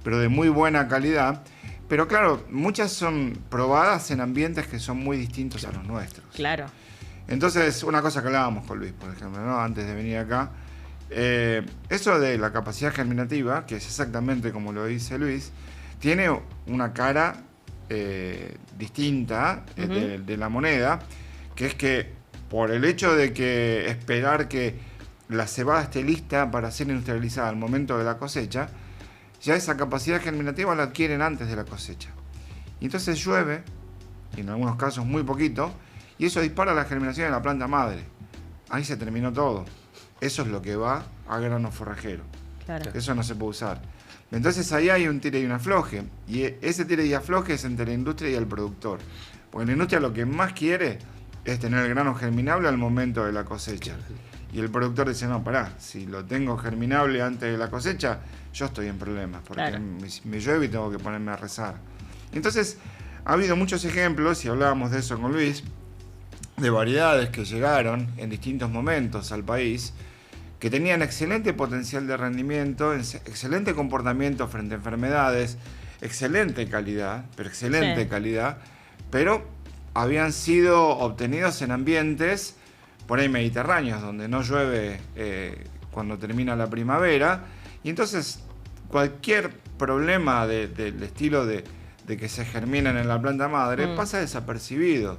pero de muy buena calidad. Pero claro, muchas son probadas en ambientes que son muy distintos a los nuestros. Claro. Entonces, una cosa que hablábamos con Luis, por ejemplo, ¿no? Antes de venir acá, eso de la capacidad germinativa, que es exactamente como lo dice Luis, tiene una cara distinta de la moneda, que es que por el hecho de que esperar que la cebada esté lista para ser industrializada al momento de la cosecha, ya esa capacidad germinativa la adquieren antes de la cosecha. Y entonces llueve, y en algunos casos muy poquito, y eso dispara la germinación de la planta madre. Ahí se terminó todo. Eso es lo que va a grano forrajero. Claro. Eso no se puede usar. Entonces ahí hay un tire y un afloje. Y ese tire y afloje es entre la industria y el productor. Porque la industria lo que más quiere es tener el grano germinable al momento de la cosecha. Y el productor dice, no, pará, si lo tengo germinable antes de la cosecha, yo estoy en problemas, porque claro, me llueve y tengo que ponerme a rezar. Entonces, ha habido muchos ejemplos, y hablábamos de eso con Luis, de variedades que llegaron en distintos momentos al país, que tenían excelente potencial de rendimiento, excelente comportamiento frente a enfermedades, excelente calidad, pero habían sido obtenidos en ambientes por ahí mediterráneos, donde no llueve cuando termina la primavera, y entonces cualquier problema del estilo de que se germinan en la planta madre pasa desapercibido,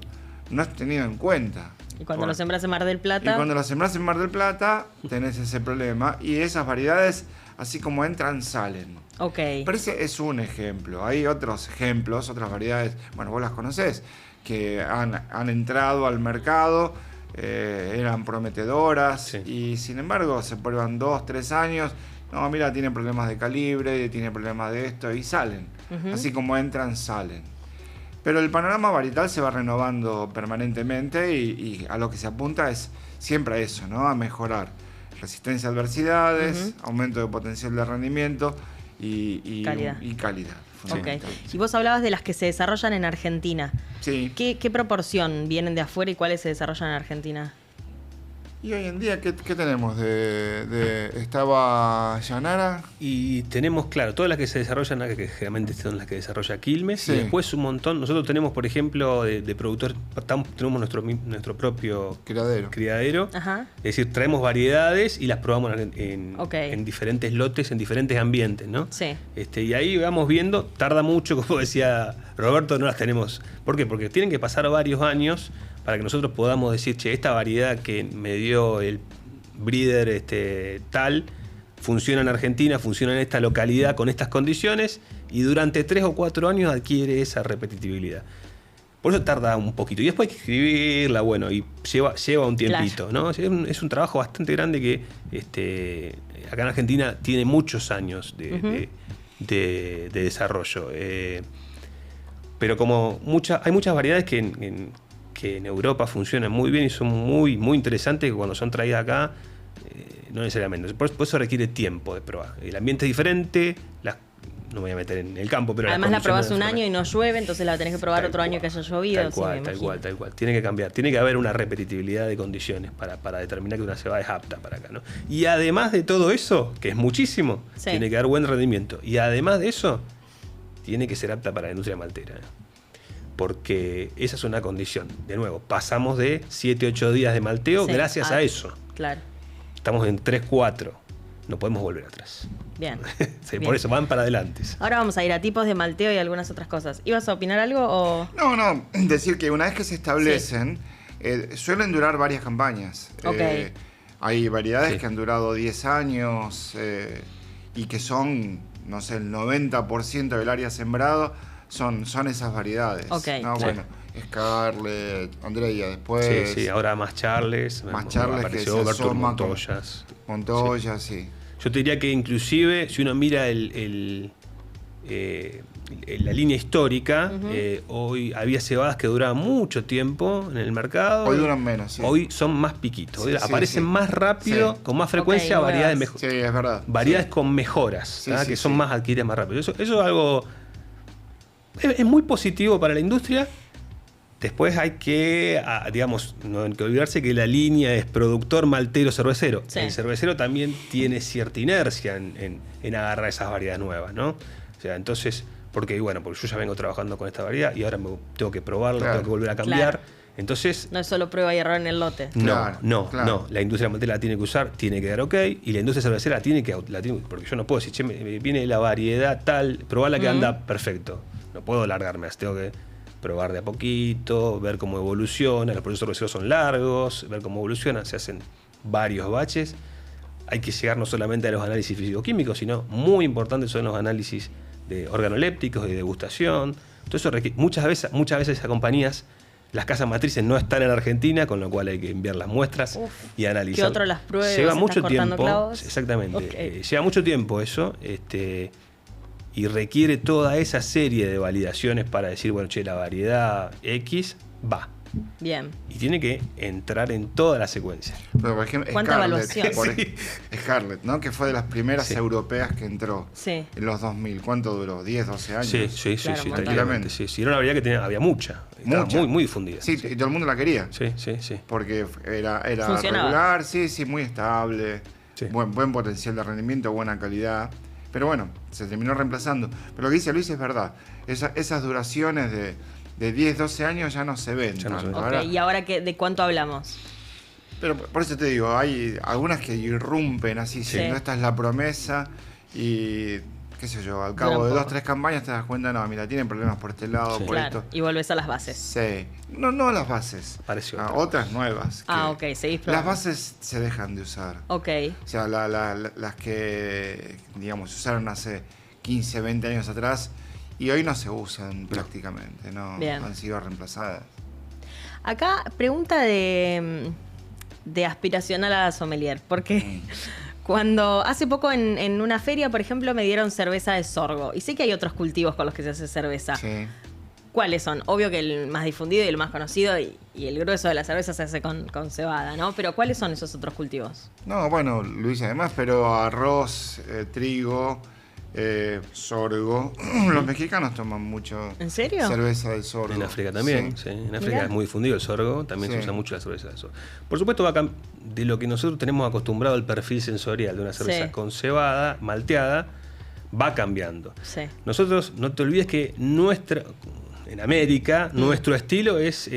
no es tenido en cuenta. Y cuando lo sembras en Mar del Plata... Y cuando lo sembras en Mar del Plata tenés ese problema, y esas variedades, así como entran, salen. Okay. Pero ese es un ejemplo. Hay otros ejemplos, otras variedades, bueno, vos las conocés, que han entrado al mercado, eran prometedoras, sí, y sin embargo se prueban 2-3 años, no, mira, tiene problemas de calibre, tiene problemas de esto, y salen. Así como entran, salen. Pero el panorama varietal se va renovando permanentemente, y a lo que se apunta es siempre a eso, ¿no? A mejorar resistencia a adversidades, aumento de potencial de rendimiento y calidad. Okay. Y vos hablabas de las que se desarrollan en Argentina. Sí. ¿Qué proporción vienen de afuera y cuáles se desarrollan en Argentina? Y hoy en día, ¿qué tenemos? Estaba Llanara. Y tenemos, claro, todas las que se desarrollan, que generalmente son las que desarrolla Quilmes, sí, y después un montón. Nosotros tenemos, por ejemplo, de productor, tenemos nuestro propio criadero. Ajá. Es decir, traemos variedades y las probamos en diferentes lotes, en diferentes ambientes, ¿no? Sí. Y ahí vamos viendo, tarda mucho, como decía Roberto, no las tenemos. ¿Por qué? Porque tienen que pasar varios años para que nosotros podamos decir, che, esta variedad que me dio el breeder tal, funciona en Argentina, funciona en esta localidad con estas condiciones, y durante 3 o 4 años adquiere esa repetitividad. Por eso tarda un poquito. Y después hay que escribirla, bueno, y lleva un tiempito, claro, ¿no? Es un trabajo bastante grande que acá en Argentina tiene muchos años de desarrollo. Pero como hay muchas variedades que en Europa funcionan muy bien y son muy, muy interesantes, que cuando son traídas acá, no necesariamente. Por eso requiere tiempo de probar. El ambiente es diferente, no me voy a meter en el campo, pero además la probás un condiciones año y no llueve, entonces la tenés que probar otro año que haya llovido. Tal cual, tal cual. Tiene que cambiar. Tiene que haber una repetitividad de condiciones para determinar que una cebada es apta para acá, ¿no? Y además de todo eso, que es muchísimo, Sí. tiene que dar buen rendimiento. Y además de eso, tiene que ser apta para la industria maltera, ¿eh? Porque esa es una condición. De nuevo, pasamos de 7, 8 días de malteo Sí. gracias a eso. Claro. Estamos en 3, 4. No podemos volver atrás. Bien. Sí, Bien. por eso van para adelante. Ahora vamos a ir a tipos de malteo y algunas otras cosas. ¿Ibas a opinar algo o...? No, decir que una vez que se establecen, suelen durar varias campañas. Ok. Hay variedades Sí. que han durado 10 años y que son, no sé, el 90% del área sembrado son esas variedades. Ok, ¿no? sí. Bueno, Scarlett, Andrea después, Sí, ahora más Charles. Más Charles que apareció se Bertur asoma con- Montoyas. Montoya, sí. Yo te diría que inclusive, si uno mira la línea histórica, hoy había cebadas que duraban mucho tiempo en el mercado. Hoy duran menos, sí. Hoy son más piquitos. Hoy Sí, sí, aparecen sí. más rápido, Sí. con más frecuencia, Ok, variedades nuevas. mejor. Sí, es verdad. Variedades Sí. con mejoras, Sí, ¿verdad? sí, que son sí. más adquiridas más rápido. Eso es algo. Es muy positivo para la industria. Después hay que, digamos, no hay que olvidarse que la línea es productor, maltero, cervecero. Sí. El cervecero también tiene cierta inercia en agarrar esas variedades nuevas, ¿no? O sea, entonces, porque yo ya vengo trabajando con esta variedad y ahora tengo que probarla, Claro. tengo que volver a cambiar. Claro. Entonces, No es solo prueba y error en el lote. Claro, claro. la industria maltera la tiene que usar, tiene que dar ok, y la industria cervecera porque yo no puedo decir, che, me viene la variedad tal, probarla que anda perfecto. No puedo largarme, tengo que probar de a poquito, ver cómo evoluciona, los procesos cerveceros son largos, ver cómo evoluciona, se hacen varios baches. Hay que llegar no solamente a los análisis físico-químicos, sino muy importantes son los análisis de organolépticos y de degustación. Todo eso muchas veces esas compañías, las casas matrices no están en Argentina, con lo cual hay que enviar las muestras y analizar. Que otro las pruebe, Lleva ¿estás mucho cortando tiempo, clavos? exactamente. Ok. Lleva mucho tiempo eso, y requiere toda esa serie de validaciones para decir, bueno, che, la variedad X va. Bien. Y tiene que entrar en toda la secuencia. Pero, por ejemplo, ¿Cuánta evaluación? Scarlett, ¿no? Que fue de las primeras Sí. europeas que entró Sí. en los 2000. ¿Cuánto duró? ¿10, 12 años? Sí, Claro, un montón. tranquilamente. Sí. Era una variedad que había mucha. Estaba Mucha. muy difundida. Sí, y todo el mundo la quería. Sí. Porque era Funcionaba. regular, sí, muy estable. Sí. Buen potencial de rendimiento, buena calidad. Pero bueno, se terminó reemplazando. Pero lo que dice Luis es verdad. Esas duraciones de 10, 12 años ya no se ven. Ya no se tanto. ven. Ok, Ahora- ¿y ahora de cuánto hablamos? Pero por eso te digo, hay algunas que irrumpen así, diciendo esta es la promesa y qué sé yo, al cabo Dura un de 2, poco. 3 campañas te das cuenta, no, mira, tienen problemas por este lado, Sí. por Claro. esto. Y volvés a las bases. Sí, no las bases, Apareció otra. otras nuevas. Ah, que ok, seguís Las probando. bases se dejan de usar. Ok. O sea, las que, digamos, se usaron hace 15, 20 años atrás y hoy no se usan prácticamente, ¿no? Bien. Han sido reemplazadas. Acá pregunta de aspiracional a la sommelier, porque cuando hace poco en una feria, por ejemplo, me dieron cerveza de sorgo, y sé que hay otros cultivos con los que se hace cerveza. Sí. ¿Cuáles son? Obvio que el más difundido y el más conocido y el grueso de la cerveza se hace con cebada, ¿no? Pero ¿cuáles son esos otros cultivos? No, bueno, Luis, además, pero arroz, trigo, sorgo. Los mexicanos toman mucho ¿En serio? cerveza de sorgo. En África también, sí. En África Mirá. es muy difundido el sorgo, también Sí. se usa mucho la cerveza de sorgo. Por supuesto, de lo que nosotros tenemos acostumbrado el perfil sensorial de una cerveza Sí. con cebada, malteada, va cambiando. Sí. Nosotros, no te olvides que en América, nuestro estilo es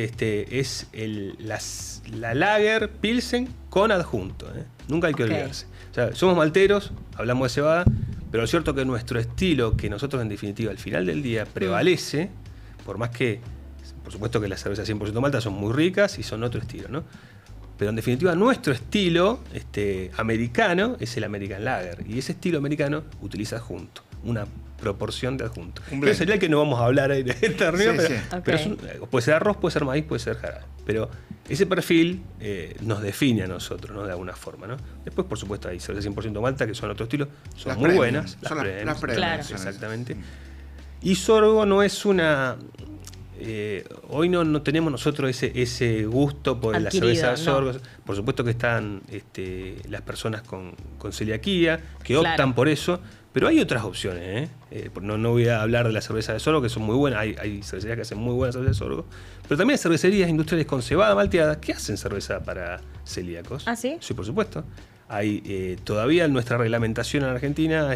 la Lager Pilsen con adjunto. Nunca hay que Ok. olvidarse. O sea, somos malteros, hablamos de cebada, pero lo cierto es que nuestro estilo, que nosotros en definitiva al final del día prevalece, por más que, por supuesto que las cervezas 100% maltas son muy ricas y son otro estilo, ¿no? Pero en definitiva nuestro estilo americano es el American Lager. Y ese estilo americano utiliza adjunto, una proporción de adjunto. Un blend. Ese sería el que no vamos a hablar ahí de esta reunión, Sí, pero, sí. pero Ok. puede ser arroz, puede ser maíz, puede ser jarabe. Pero ese perfil nos define a nosotros, ¿no? De alguna forma, ¿no? Después, por supuesto, hay cervezas 100% malta, que son otro estilo, son Las muy premium, buenas. son las premium, premium, Claro. son esas. exactamente. Y sorgo no es una... Hoy no tenemos nosotros ese gusto por la Adquirido, cerveza de sorgo. no. Por supuesto que están las personas con celiaquía que optan Claro. por eso, pero hay otras opciones. No voy a hablar de la cerveza de sorgo, que son muy buenas. Hay cervecerías que hacen muy buena cerveza de sorgo, pero también hay cervecerías industriales con cebada malteada que hacen cerveza para celíacos. ¿Ah, sí? Sí, por supuesto. Hay todavía en nuestra reglamentación en Argentina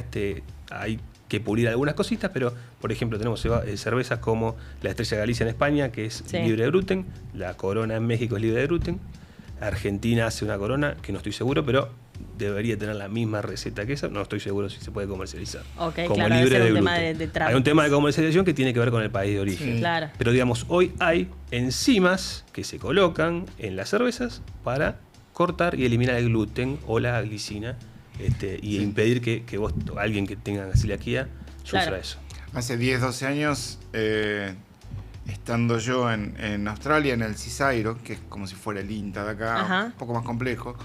hay que pulir algunas cositas, pero por ejemplo tenemos cervezas como la Estrella Galicia en España, que es Sí. libre de gluten, la Corona en México es libre de gluten, Argentina hace una Corona, que no estoy seguro, pero debería tener la misma receta que esa, no estoy seguro si se puede comercializar. Ok, como claro, debe libre ser de un tema gluten. de trámites. Hay un tema de comercialización que tiene que ver con el país de origen. Sí. Claro. Pero digamos, hoy hay enzimas que se colocan en las cervezas para cortar y eliminar el gluten o la glicina y Sí. impedir que alguien que tenga celiaquía sufra Claro. eso. Hace 10, 12 años, estando yo en Australia, en el Cisairo, que es como si fuera el INTA de acá, Ajá. un poco más complejo,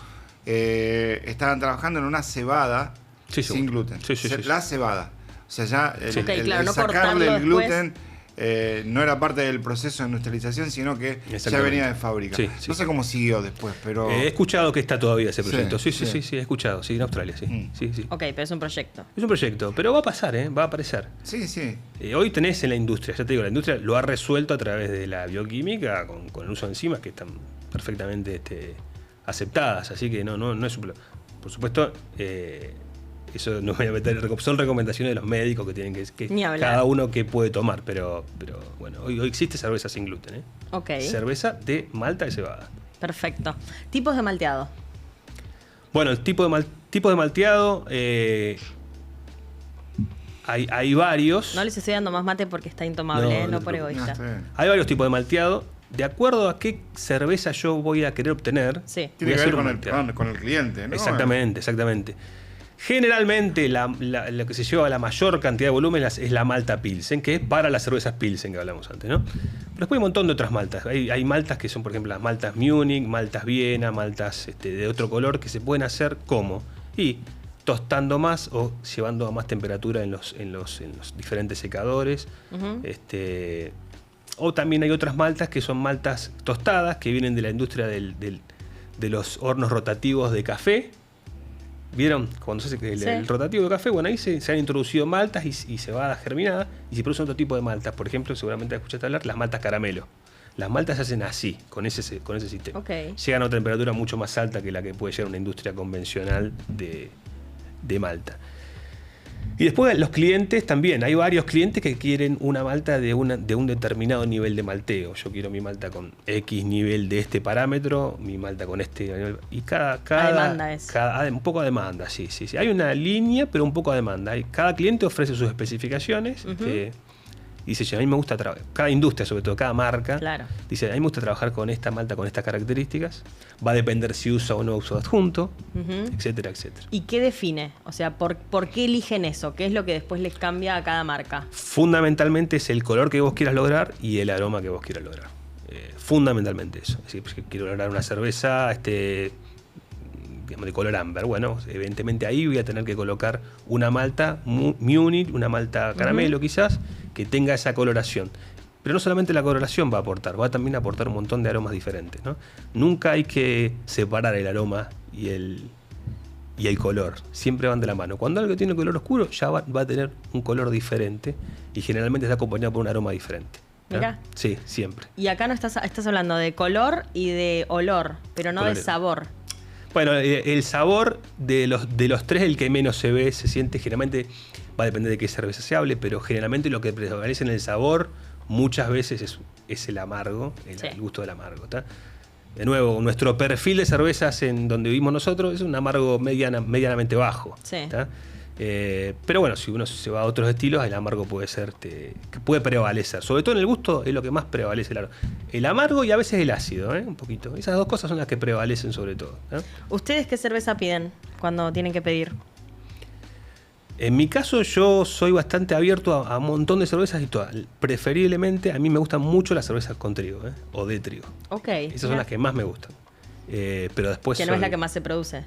estaban trabajando en una cebada Sí, sin seguro. gluten. Sí, sí, sí, sí. La cebada. O sea, ya Sí. Ok, claro, no sacarle cortarlo el gluten después. no era parte del proceso de industrialización, sino que ya Exactamente. venía de fábrica. Sí, sí. No sé cómo siguió después, pero... He escuchado que está todavía ese Sí, proyecto. Sí, sí, sí. sí, sí, he escuchado. Sí, en Australia, sí. Mm. Sí, sí. Ok, pero es un proyecto. Es un proyecto, pero va a pasar, va a aparecer. Sí, sí. Hoy tenés en la industria, ya te digo, la industria lo ha resuelto a través de la bioquímica con el uso de enzimas que están perfectamente aceptadas, así que no es un problema. Por supuesto, eso no voy a meter, son recomendaciones de los médicos que tienen que Ni hablar. cada uno que puede tomar, pero bueno, hoy existe cerveza sin gluten, Ok, cerveza de malta y cebada. perfecto. Tipos de malteado. Bueno, el tipo de malteado hay varios. No les estoy dando más mate porque está intomable, No, no no te por preocupes. No, egoísta. está bien. Hay varios tipos de malteado. De acuerdo a qué cerveza yo voy a querer obtener, Sí. Tiene voy a que hacer ver un con malteado. con el cliente, ¿no? Exactamente. Generalmente lo que se lleva a la mayor cantidad de volumen es la malta Pilsen, que es para las cervezas Pilsen que hablamos antes, ¿no? Pero después hay un montón de otras maltas. Hay maltas que son, por ejemplo, las maltas Munich, maltas Viena, maltas de otro color, que se pueden hacer como y tostando más o llevando a más temperatura en los diferentes secadores. Ujú. O también hay otras maltas que son maltas tostadas, que vienen de la industria de los hornos rotativos de café. ¿Vieron? Cuando se hace Sí. el rotativo de café, bueno, ahí se han introducido maltas y cebada germinada y se producen otro tipo de maltas. Por ejemplo, seguramente escuchaste hablar, las maltas caramelo. Las maltas se hacen así, con ese sistema. Ok. Llegan a una temperatura mucho más alta que la que puede llegar una industria convencional de malta. Y después los clientes también. Hay varios clientes que quieren una malta de un determinado nivel de malteo. Yo quiero mi malta con X nivel de este parámetro, mi malta con este nivel. Y cada demanda es. un poco a demanda, sí. Hay una línea, pero un poco a demanda. Cada cliente ofrece sus especificaciones. Ujú. Y dice, a mí me gusta trabajar. Cada industria, sobre todo, cada marca. Claro. Dice, a mí me gusta trabajar con esta malta, con estas características. Va a depender si usa o no usa adjunto, Ujú. etcétera, etcétera. ¿Y qué define? O sea, ¿por qué eligen eso? ¿Qué es lo que después les cambia a cada marca? Fundamentalmente es el color que vos quieras lograr y el aroma que vos quieras lograr. Fundamentalmente eso. Es decir, pues, quiero lograr una cerveza digamos, de color ámbar. Bueno, evidentemente ahí voy a tener que colocar una malta Munich, una malta caramelo quizás, que tenga esa coloración. Pero no solamente la coloración va a aportar, va a también aportar un montón de aromas diferentes, ¿no? Nunca hay que separar el aroma y el color. Siempre van de la mano. Cuando algo tiene color oscuro, ya va a tener un color diferente y generalmente está acompañado por un aroma diferente. ¿no? Mirá. Sí, siempre. Y acá no estás hablando de color y de olor, pero no de Colores. sabor. Bueno, el sabor de los tres, el que menos se ve, se siente, generalmente va a depender de qué cerveza se hable, pero generalmente lo que prevalece en el sabor muchas veces es el amargo, Sí. el gusto del amargo. ¿tá? De nuevo, nuestro perfil de cervezas en donde vivimos nosotros es un amargo medianamente bajo. Sí. ¿tá? Pero bueno, si uno se va a otros estilos, el amargo puede ser, que puede prevalecer. Sobre todo en el gusto es lo que más prevalece el amargo y a veces el ácido, un poquito. Esas dos cosas son las que prevalecen sobre todo. ¿no? ¿Ustedes qué cerveza piden cuando tienen que pedir? En mi caso yo soy bastante abierto a un montón de cervezas y todas. Preferiblemente a mí me gustan mucho las cervezas con trigo o de trigo. Ok. Esas son las que más me gustan. Pero después Que no es soy- la que más se produce.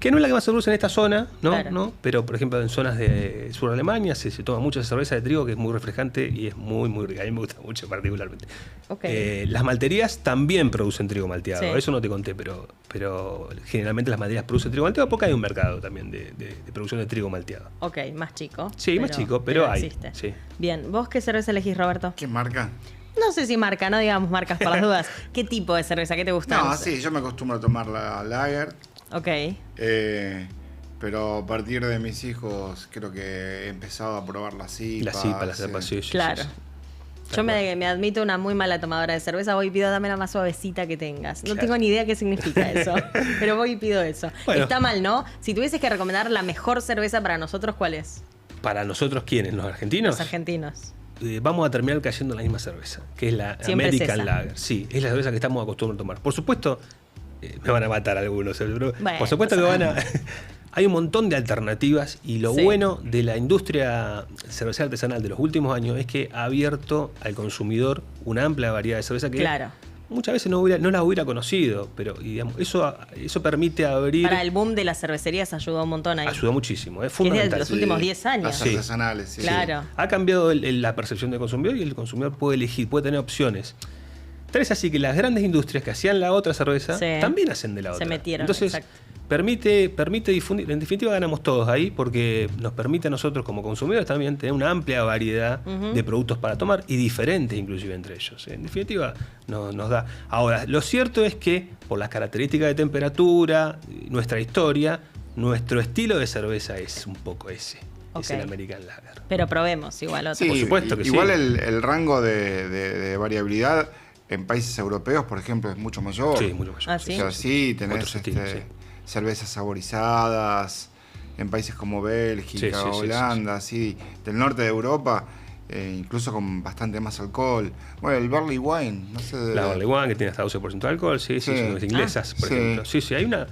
Que no es la que más se produce en esta zona, ¿no? Claro. ¿no? Pero, por ejemplo, en zonas de sur de Alemania se toma mucha cerveza de trigo, que es muy refrescante y es muy, muy rica. A mí me gusta mucho particularmente. Ok. Las malterías también producen trigo malteado. Sí. Eso no te conté, pero generalmente las malterías producen trigo malteado porque hay un mercado también de producción de trigo malteado. Ok, más chico. Sí, más chico, pero hay, existe. sí. Bien, ¿vos qué cerveza elegís, Roberto? ¿Qué marca? No sé si marca, no digamos marcas por las dudas. ¿Qué tipo de cerveza? ¿Qué te gusta? No, sí, yo me acostumbro a tomar la lager. Ok. Pero a partir de mis hijos creo que he empezado a probar las IPA. Las cepas, sí, sí, Claro. sí, sí. Yo me admito una muy mala tomadora de cerveza. Voy y pido, dame la más suavecita que tengas. No Claro. tengo ni idea qué significa eso. Pero voy y pido eso. Bueno. Está mal, ¿no? Si tuvieses que recomendar la mejor cerveza para nosotros, ¿cuál es? Para nosotros, ¿quiénes? ¿Los argentinos? Los argentinos. Vamos a terminar cayendo en la misma cerveza, que es la Siempre es American esa. Lager. Sí, es la cerveza que estamos acostumbrados a tomar. Por supuesto, me van a matar algunos, pero Bueno, por supuesto que van a... Hay un montón de alternativas y lo Sí. bueno de la industria cervecera artesanal de los últimos años es que ha abierto al consumidor una amplia variedad de cerveza que Claro. muchas veces no la hubiera conocido, pero digamos, eso permite abrir... Para el boom de las cervecerías ayudó un montón ahí. Ayuda muchísimo, es Que es de fundamental. los últimos 10 años. Las Sí. artesanales, sí. Claro. Ha cambiado la percepción del consumidor y el consumidor puede elegir, puede tener opciones. Tal es así que las grandes industrias que hacían la otra cerveza Sí. también hacen de la Se otra. metieron, Entonces, exacto. permite difundir. En definitiva, ganamos todos ahí porque nos permite a nosotros, como consumidores, también tener una amplia variedad de productos para tomar y diferentes, inclusive entre ellos. En definitiva, nos da. Ahora, lo cierto es que, por las características de temperatura, nuestra historia, nuestro estilo de cerveza es un poco ese. Ok. Es el American Lager. Pero probemos igual otro. Sí, Por supuesto que igual sí. el rango de variabilidad en países europeos, por ejemplo, es mucho mayor. Sí, mucho mayor. Ah, O ¿sí? sea, sí, tenés Otros estilos, sí. cervezas saborizadas en países como Bélgica, Sí, sí, sí, Holanda, así, del norte de Europa, incluso con bastante más alcohol. Bueno, el barley wine, no sé. La Barley Wine, que tiene hasta 12% de alcohol, sí, Sí. son las inglesas, por sí. ejemplo. Sí, sí, hay una...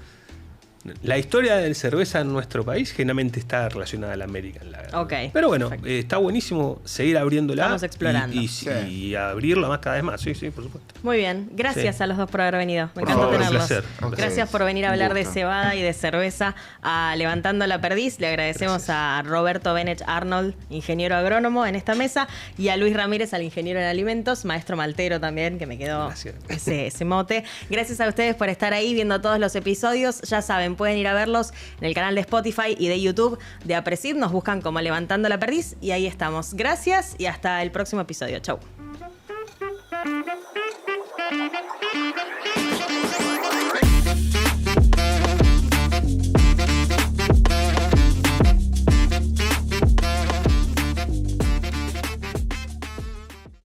La historia de cerveza en nuestro país generalmente está relacionada a la American Lager. Ok, Pero bueno, perfecto. está buenísimo seguir abriéndola. Estamos explorando. Y abrirla más cada vez más, sí, por supuesto. Muy bien, gracias Sí. a los dos por haber venido. Me Por encantó favor, un tenerlos. placer. Gracias por venir a Un hablar de gusto. cebada y de cerveza a Levantando la Perdiz. Le agradecemos a Roberto Benech Arnold, ingeniero agrónomo, en esta mesa, y a Luis Ramírez, al ingeniero en alimentos, maestro maltero también, que me quedó Gracias. ese mote. Gracias a ustedes por estar ahí viendo todos los episodios. Ya saben, pueden ir a verlos en el canal de Spotify y de YouTube de Aprecid. Nos buscan como Levantando la Perdiz y ahí estamos. Gracias y hasta el próximo episodio. Chau.